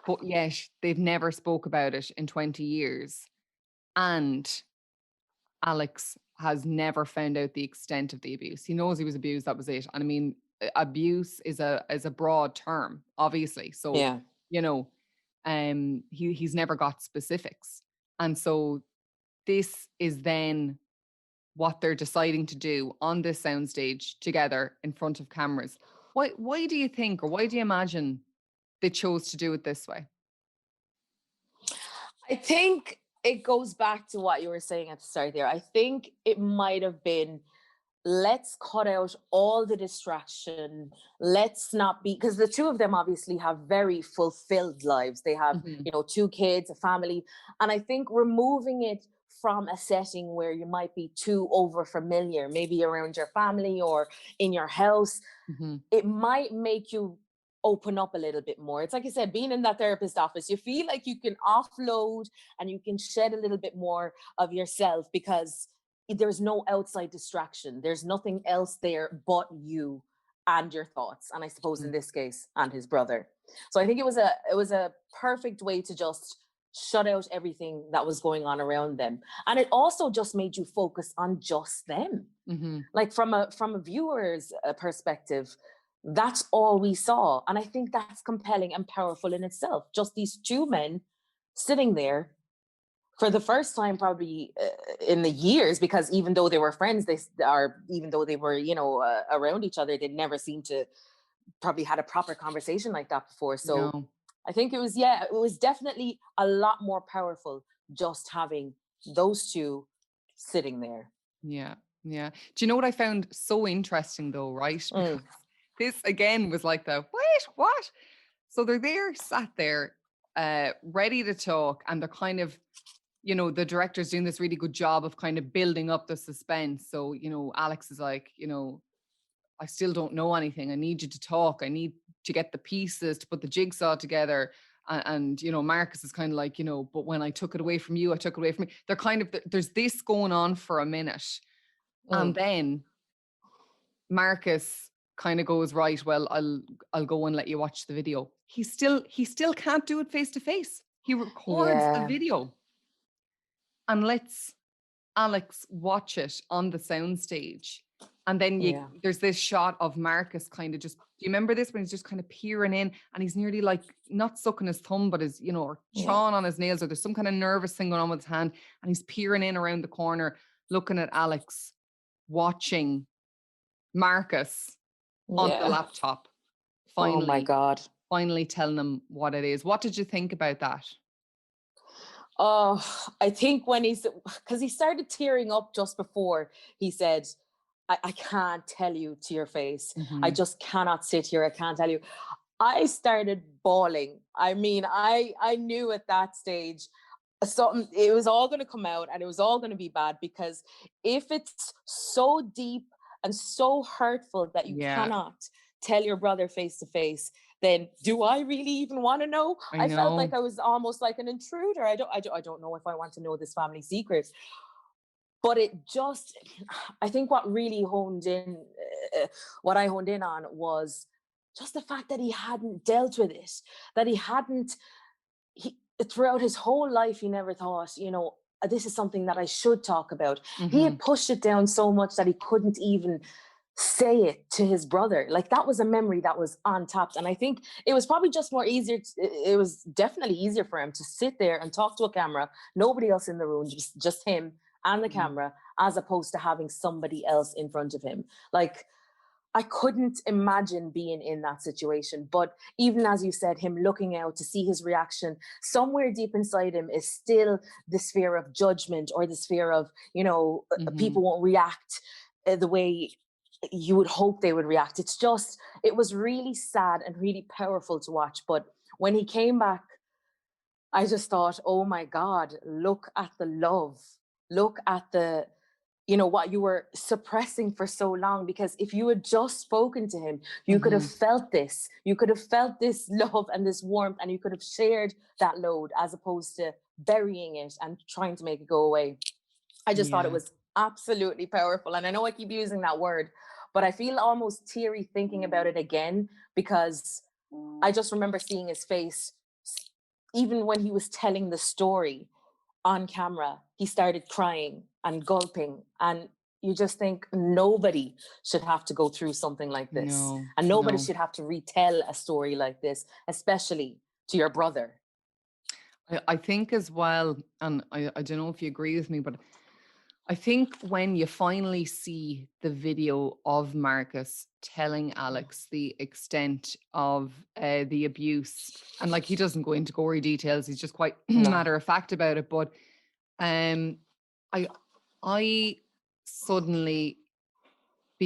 but yet they've never spoke about it in 20 years. And Alex has never found out the extent of the abuse. He knows he was abused. That was it. And I mean, abuse is a broad term, obviously. So, you know, he's never got specifics. And so this is then what they're deciding to do on this soundstage together in front of cameras. Why do you think, or why do you imagine they chose to do it this way? I think it goes back to what you were saying at the start there. I think it might have been let's cut out all the distraction. Let's not be, because the two of them obviously have very fulfilled lives. They have, you know, 2 kids, a family. And I think removing it from a setting where you might be too over familiar, maybe around your family or in your house, it might make you open up a little bit more. It's like I said, being in that therapist office, you feel like you can offload and you can shed a little bit more of yourself because there's no outside distraction. There's nothing else there but you and your thoughts. And I suppose in this case, and his brother. So I think it was a perfect way to just shut out everything that was going on around them. And it also just made you focus on just them. Like from a viewer's perspective, that's all we saw. And I think that's compelling and powerful in itself. Just these 2 men sitting there for the first time probably in the years, because even though they were friends, even though they were, you know, around each other, they'd never seemed to probably had a proper conversation like that before. So I think it was definitely a lot more powerful just having those 2 sitting there. Yeah. Do you know what I found so interesting though, right? Because this again was like wait, what? So they're there, sat there, ready to talk, and they're kind of, you know, the director's doing this really good job of kind of building up the suspense. So, you know, Alex is like, you know, I still don't know anything. I need you to talk. I need to get the pieces to put the jigsaw together. And you know, Marcus is kind of like, you know, but when I took it away from you, I took it away from me. They're kind of, there's this going on for a minute. And then Marcus kind of goes, right, well, I'll go and let you watch the video. He still can't do it face to face. He records the video and lets Alex watch it on the soundstage. And then there's this shot of Marcus kind of just, do you remember this when he's just kind of peering in and he's nearly like not sucking his thumb, but his, you know, or chawing on his nails, or there's some kind of nervous thing going on with his hand, and he's peering in around the corner, looking at Alex, watching Marcus on the laptop. Finally, oh my God. Finally telling him what it is. What did you think about that? Oh, I think when because he started tearing up just before he said, I can't tell you to your face. I just cannot sit here. I can't tell you. I started bawling. I mean, I knew at that stage something, it was all going to come out and it was all going to be bad, because if it's so deep and so hurtful that you cannot tell your brother face to face, then do I really even want to know? I felt like I was almost like an intruder. I don't know if I want to know this family secret. But it just, I think what really honed in, what I honed in on was just the fact that he hadn't dealt with it, that throughout his whole life, he never thought, you know, this is something that I should talk about. He had pushed it down so much that he couldn't even say it to his brother. Like, that was a memory that was untapped. And I think it was probably just more easier. It was definitely easier for him to sit there and talk to a camera, nobody else in the room, just him and the camera, as opposed to having somebody else in front of him. Like, I couldn't imagine being in that situation. But even as you said, him looking out to see his reaction, somewhere deep inside him is still this fear of judgment, or this fear of, you know, people won't react the way you would hope they would react. It was really sad and really powerful to watch. But when he came back, I just thought, oh my God, look at the love. Look at the, you know, what you were suppressing for so long. Because if you had just spoken to him, you could have felt this. You could have felt this love and this warmth, and you could have shared that load, as opposed to burying it and trying to make it go away. I just thought it was absolutely powerful. And I know I keep using that word, but I feel almost teary thinking about it again, because I just remember seeing his face, even when he was telling the story on camera. He started crying and gulping, and you just think nobody should have to go through something like this. And nobody should have to retell a story like this, especially to your brother. I think as well, and I don't know if you agree with me, but I think when you finally see the video of Marcus telling Alex the extent of the abuse, and like, he doesn't go into gory details, he's just quite matter of fact about it, but I suddenly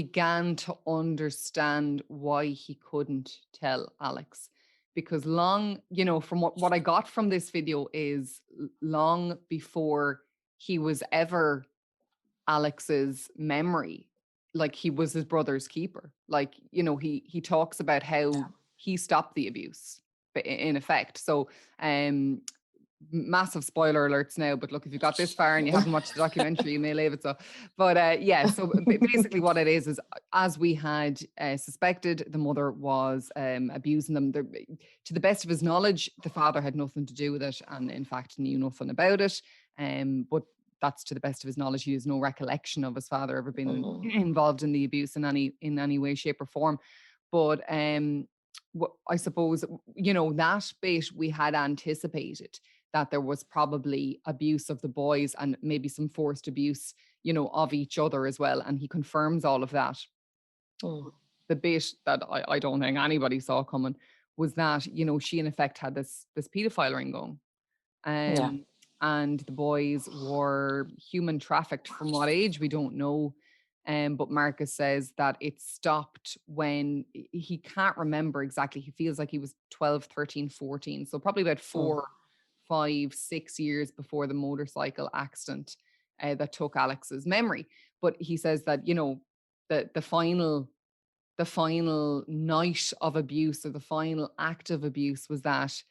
began to understand why he couldn't tell Alex. Because long, from what I got from this video is long before he was ever Alex's memory, like he was his brother's keeper. Like, he talks about how he stopped the abuse in effect. So, massive spoiler alerts now, but look, if you got this far and you haven't watched the documentary, you may leave it. So, but so basically what it is as we had suspected, the mother was abusing them. To the best of his knowledge, the father had nothing to do with it, and in fact knew nothing about it. But that's to the best of his knowledge. He has no recollection of his father ever being involved in the abuse in any way, shape, or form. But I suppose that bit we had anticipated, that there was probably abuse of the boys and maybe some forced abuse, of each other as well. And he confirms all of that. The bit that I don't think anybody saw coming was that, she in effect had this pedophile ring going. And the boys were human trafficked. From what age, we don't know. But Marcus says that it stopped when he can't remember exactly. He feels like he was 12, 13, 14. So probably about 4, 5, 6 years before the motorcycle accident that took Alex's memory. But he says that, the final night of abuse, or the final act of abuse, was that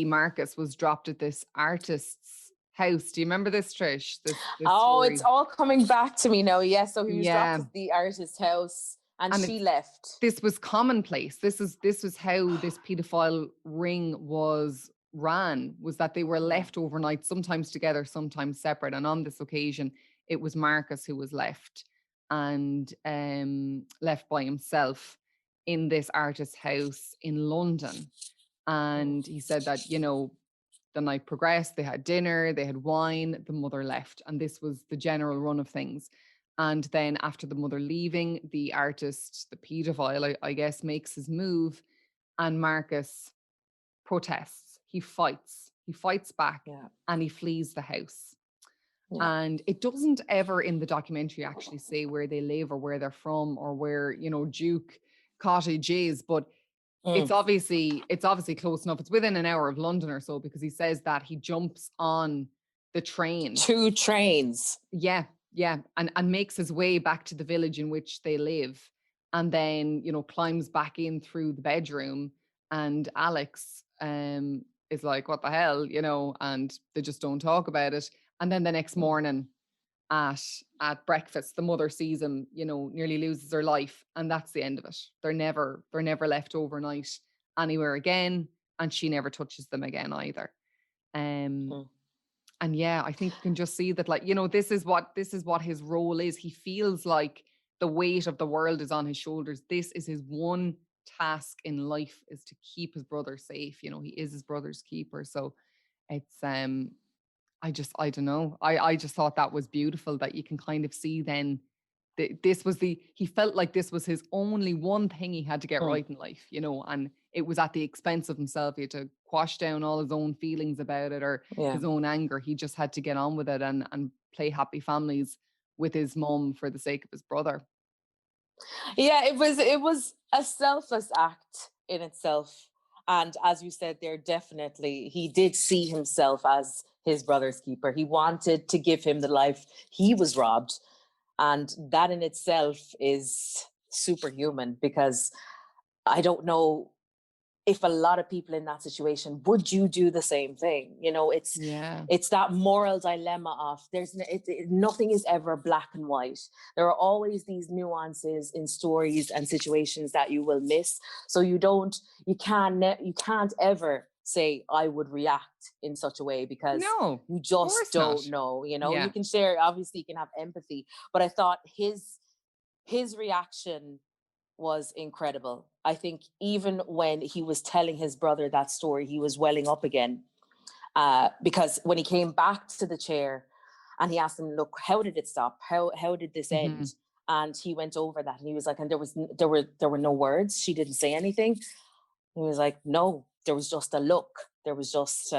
Marcus, was dropped at this artist's house. Do you remember this, Trish? This story? It's all coming back to me now. Yes, so he was dropped at the artist's house, and she left. This was commonplace. This was how this pedophile ring was ran, was that they were left overnight, sometimes together, sometimes separate. And on this occasion, it was Marcus who was left by himself in this artist's house in London. And he said that, the night progressed, they had dinner, they had wine, the mother left. And this was the general run of things. And then after the mother leaving, the artist, the pedophile, I guess, makes his move, and Marcus protests. He fights back, and he flees the house. And it doesn't ever in the documentary actually say where they live or where they're from or where, Duke Cottage is, but it's obviously close enough. It's within an hour of London or so, because he says that he jumps on the train. 2 trains. Yeah. And makes his way back to the village in which they live, and then, climbs back in through the bedroom, and Alex is like, what the hell, and they just don't talk about it. And then the next morning at breakfast, the mother sees him, nearly loses her life, and that's the end of it. They're never left overnight anywhere again, and she never touches them again either. And I think you can just see that, like, this is what his role is. He feels like the weight of the world is on his shoulders. This is his one task in life, is to keep his brother safe. He is his brother's keeper. So it's I don't know. I just thought that was beautiful, that you can kind of see then he felt like this was his only one thing he had to get right in life, and it was at the expense of himself. He had to quash down all his own feelings about it, or his own anger. He just had to get on with it and play happy families with his mum for the sake of his brother. Yeah, it was a selfless act in itself. And as you said there, definitely he did see himself as his brother's keeper. He wanted to give him the life he was robbed. And that in itself is superhuman, because I don't know if a lot of people in that situation, would you do the same thing? It's that moral dilemma of nothing is ever black and white. There are always these nuances in stories and situations that you will miss. So you can't ever say I would react in such a way, because you just don't know. You can share, obviously you can have empathy, but I thought his reaction was incredible. I think even when he was telling his brother that story, he was welling up again, because when he came back to the chair and he asked him, look, how did it stop? How did this end? And he went over that, and he was like, and there were no words. She didn't say anything. He was like, no, there was just a look there was just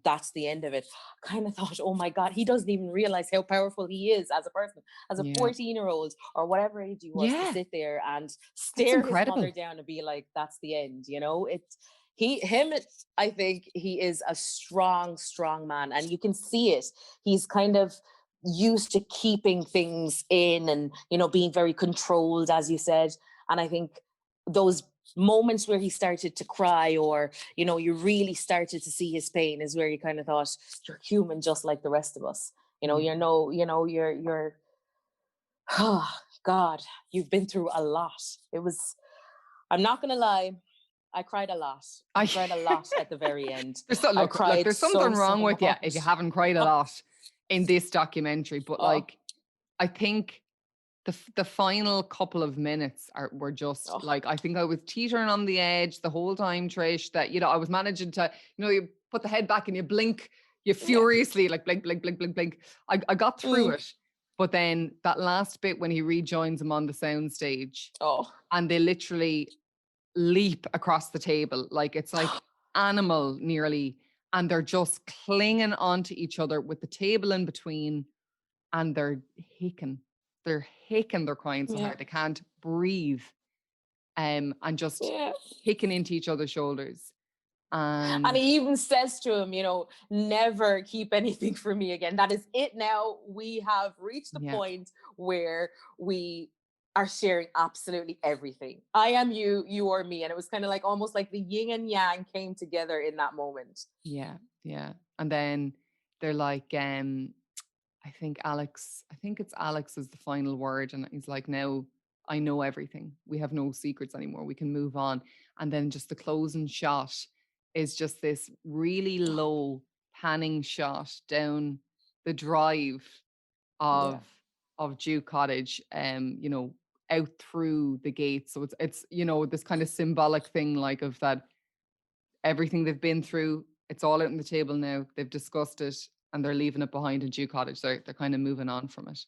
that's the end of it. I kind of thought, oh my God, he doesn't even realize how powerful he is as a person, as a 14-year-old or whatever age he was, to sit there and stare his mother down and be like, that's the end, you know. I think he is a strong man, and you can see it. He's kind of used to keeping things in and, you know, being very controlled, as you said. And I think those moments where he started to cry, or, you know, you really started to see his pain, is where you kind of thought, you're human just like the rest of us. You know, you're oh God, you've been through a lot. I'm not gonna lie, I cried a lot. I cried a lot at the very end. There's something wrong with you if you haven't cried a lot in this documentary. But like, I think the final couple of minutes were just like, I think I was teetering on the edge the whole time, Trish, that, you know, I was managing to, you know, you put the head back and you blink, you furiously like blink, blink, blink, blink, blink. I got through it. But then that last bit when he rejoins him on the soundstage, and they literally leap across the table, like it's like animal nearly, and they're just clinging onto each other with the table in between, and they're hicking, they're crying so hard they can't breathe, and just hicking into each other's shoulders. And he even says to him, you know, never keep anything from me again. That is it now. We have reached the point where we are sharing absolutely everything. I am you, you are me. And it was kind of like almost like the yin and yang came together in that moment. Yeah. And then they're like, I think it's Alex is the final word. And he's like, now I know everything. We have no secrets anymore. We can move on. And then just the closing shot is just this really low panning shot down the drive of Duke Cottage, you know, out through the gates. So it's you know, this kind of symbolic thing, like, of that everything they've been through, it's all out on the table now. They've discussed it and they're leaving it behind in Duke Cottage. They're kind of moving on from it.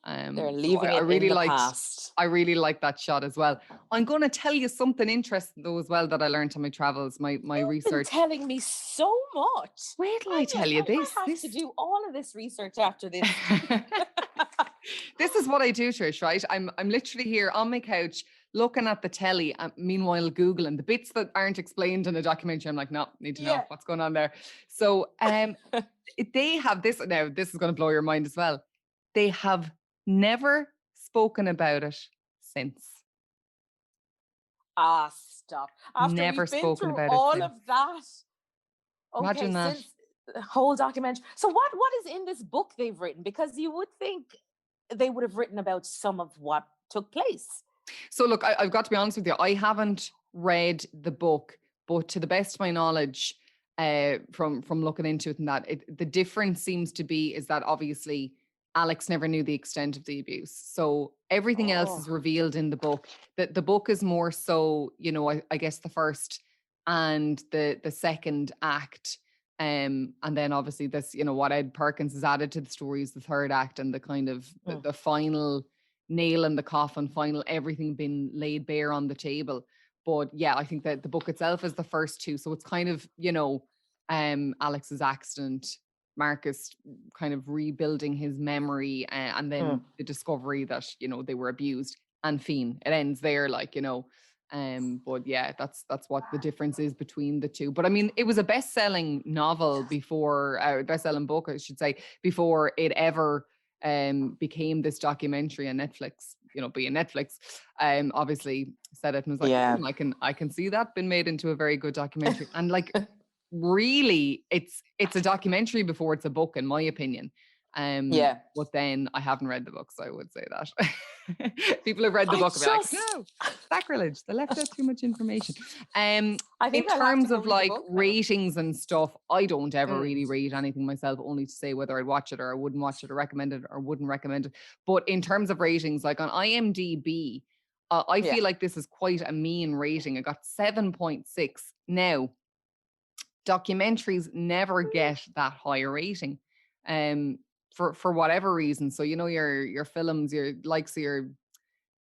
They're leaving it in the past. I really like that shot as well. I'm going to tell you something interesting though as well that I learned on my travels, my research. Been telling me so much. Wait till I tell you this. I have to do all of this research after this. This is what I do, Trish, right? I'm literally here on my couch looking at the telly, meanwhile Googling the bits that aren't explained in a documentary. I'm like, no, need to know what's going on there. So they have this, now this is going to blow your mind as well. They have never spoken about it since. Stop. After never spoken about all it of that. Okay, imagine that. Since the whole documentary. So what is in this book they've written? Because you would think they would have written about some of what took place. So look, I've got to be honest with you. I haven't read the book, but to the best of my knowledge, from looking into it and that, the difference seems to be is that obviously Alex never knew the extent of the abuse. So everything else is revealed in the book. The book is more so, you know, I guess the first and the second act. And then obviously this, you know, what Ed Perkins has added to the story is the third act, and the kind of the final nail in the coffin, final everything been laid bare on the table. But yeah, I think that the book itself is the first two. So it's kind of, you know, Alex's accident, Marcus kind of rebuilding his memory, and then the discovery that, you know, they were abused, and Fiend. It ends there, like, you know. But yeah, that's what the difference is between the two. But I mean, it was a best-selling novel before, best-selling book, I should say, before it ever became this documentary on Netflix. You know, being Netflix, obviously said it and was like, I can see that been made into a very good documentary. And like, really, it's a documentary before it's a book, in my opinion. But then I haven't read the book, so I would say that. People have read the book and be like, no, sacrilege, they left out too much information. I think in terms of like ratings and stuff, I don't ever really rate anything myself, only to say whether I'd watch it or I wouldn't watch it, or recommend it or wouldn't recommend it. But in terms of ratings, like on IMDb, I feel like this is quite a mean rating. I got 7.6. Now, documentaries never get that high a rating. For whatever reason. So, you know, your films, your likes of your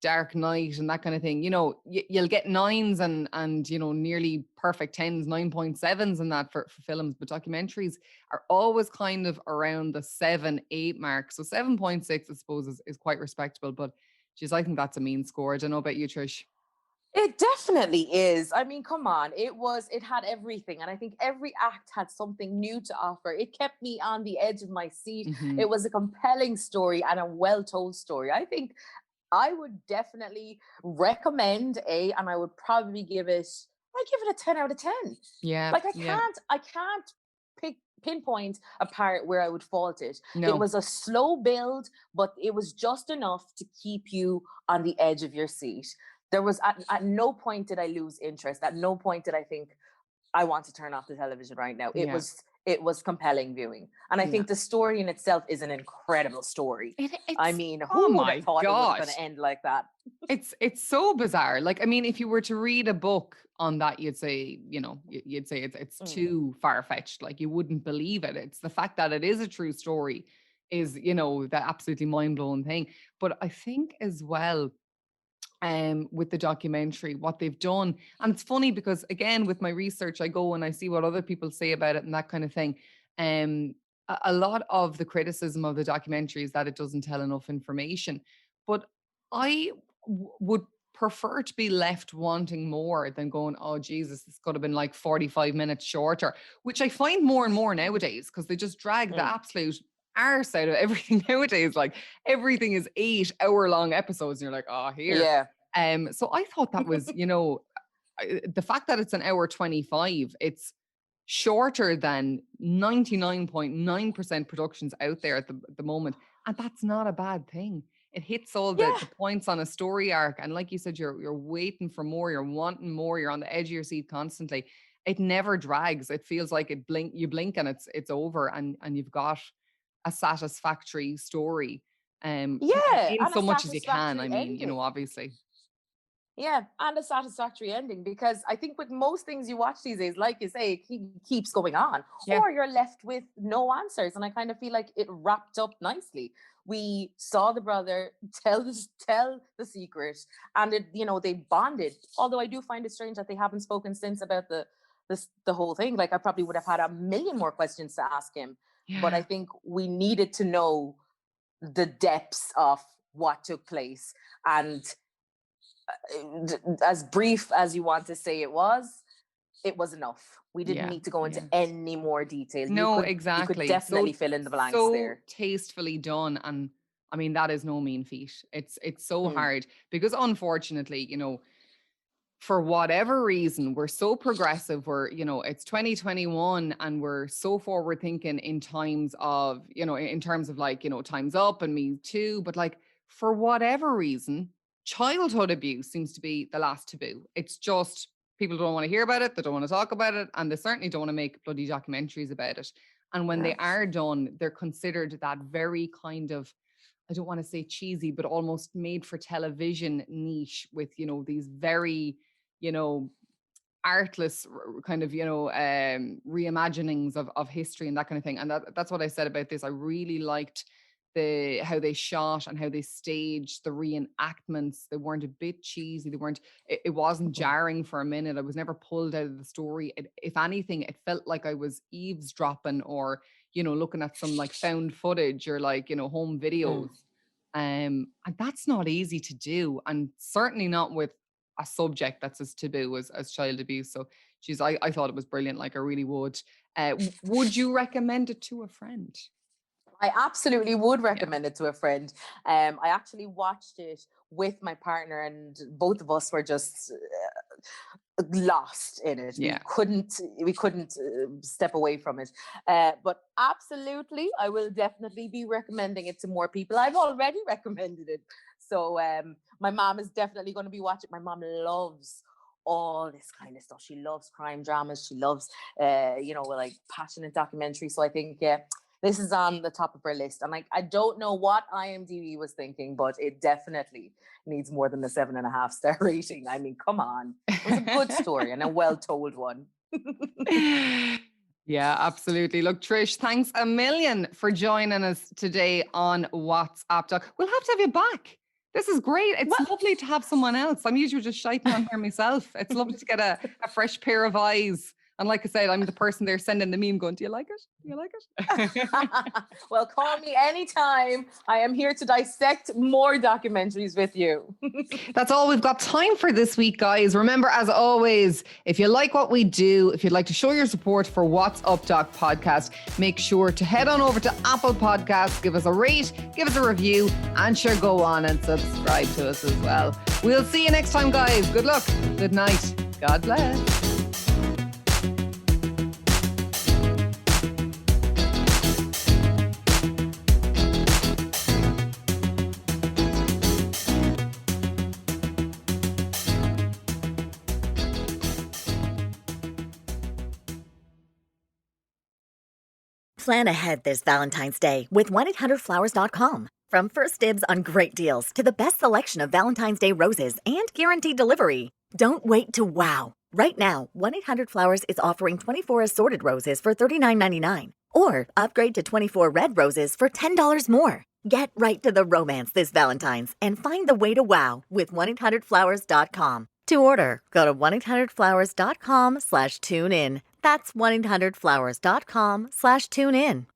Dark Knight and that kind of thing, you know, you'll get 9s and you know, nearly perfect 10s, 9.7s and that for films, but documentaries are always kind of around the 7, 8 mark. So 7.6, I suppose, is quite respectable, but geez, I think that's a mean score. I don't know about you, Trish. It definitely is. I mean, come on. It had everything. And I think every act had something new to offer. It kept me on the edge of my seat. Mm-hmm. It was a compelling story and a well-told story. I think I would definitely recommend and I would probably give it a 10 out of 10. Yeah. Like I can't pinpoint a part where I would fault it. No. It was a slow build, but it was just enough to keep you on the edge of your seat. There was at no point did I lose interest. At no point did I think I want to turn off the television right now. It was compelling viewing. And I think the story in itself is an incredible story. I mean, who would have thought it was going to end like that? It's so bizarre. Like, I mean, if you were to read a book on that, you'd say, you know, it's too far-fetched. Like, you wouldn't believe it. It's the fact that it is a true story is, you know, the absolutely mind-blowing thing. But I think as well, with the documentary, what they've done. And it's funny because, again, with my research, I go and I see what other people say about it and that kind of thing. A lot of the criticism of the documentary is that it doesn't tell enough information. But I would prefer to be left wanting more than going, oh, Jesus, this could have been like 45 minutes shorter, which I find more and more nowadays because they just drag the absolute arse out of everything nowadays. Like, everything is 8-hour-long episodes and you're like, oh, here. Yeah. So I thought that was, you know, the fact that it's an hour 25, it's shorter than 99.9% productions out there at the moment. And that's not a bad thing. It hits all the points on a story arc. And like you said, you're waiting for more, you're wanting more, you're on the edge of your seat constantly. It never drags. It feels like you blink and it's over and you've got a satisfactory story. In so much as you can. I mean, ending. You know, obviously. Yeah, and a satisfactory ending, because I think with most things you watch these days, like you say, it keeps going on, or you're left with no answers. And I kind of feel like it wrapped up nicely. We saw the brother tell the secret, and it, you know, they bonded. Although I do find it strange that they haven't spoken since about the whole thing. Like, I probably would have had a million more questions to ask him, but I think we needed to know the depths of what took place. And as brief as you want to say it was enough. We didn't need to go into any more detail. No, exactly. You could definitely fill in the blanks there. Tastefully done. And I mean, that is no mean feat. It's so hard because, unfortunately, you know, for whatever reason, we're so progressive. We're, you know, it's 2021 and we're so forward thinking in times of, you know, in terms of like, you know, Time's Up and Me Too. But like, for whatever reason, childhood abuse seems to be the last taboo. It's just people don't want to hear about it. They don't want to talk about it. And they certainly don't want to make bloody documentaries about it. And when they are done, they're considered that very kind of, I don't want to say cheesy, but almost made for television niche with, you know, these very, you know, artless kind of, you know, reimaginings of history and that kind of thing. And that's what I said about this. I really liked how they shot and how they staged the reenactments. They weren't a bit cheesy. It wasn't jarring for a minute. I was never pulled out of the story. If anything, it felt like I was eavesdropping or, you know, looking at some like found footage or like, you know, home videos. And that's not easy to do. And certainly not with a subject that's as taboo as child abuse. So geez, I thought it was brilliant. Like, I really would. Would you recommend it to a friend? I absolutely would recommend it to a friend. I actually watched it with my partner and both of us were just lost in it. We couldn't step away from it. But absolutely, I will definitely be recommending it to more people. I've already recommended it. So my mom is definitely going to be watching. My mom loves all this kind of stuff. She loves crime dramas. She loves, you know, like passionate documentaries. So I think, this is on the top of her list. And I don't know what IMDb was thinking, but it definitely needs more than the 7.5 star rating. I mean, come on. It was a good story and a well-told one. Yeah, absolutely. Look, Trish, thanks a million for joining us today on WhatsApp Talk. We'll have to have you back. This is great. It's lovely to have someone else. I'm usually just shiting on here myself. It's lovely to get a fresh pair of eyes. And like I said, I'm the person there sending the meme going, do you like it? Do you like it? Well, call me anytime. I am here to dissect more documentaries with you. That's all we've got time for this week, guys. Remember, as always, if you like what we do, if you'd like to show your support for What's Up Doc podcast, make sure to head on over to Apple Podcasts, give us a rate, give us a review, and sure, go on and subscribe to us as well. We'll see you next time, guys. Good luck. Good night. God bless. Plan ahead this Valentine's Day with 1-800-Flowers.com. From first dibs on great deals to the best selection of Valentine's Day roses and guaranteed delivery. Don't wait to wow. Right now, 1-800-Flowers is offering 24 assorted roses for $39.99. Or upgrade to 24 red roses for $10 more. Get right to the romance this Valentine's and find the way to wow with 1-800-Flowers.com. To order, go to 1-800-Flowers.com/tune in. That's 1-800-Flowers.com/tune in.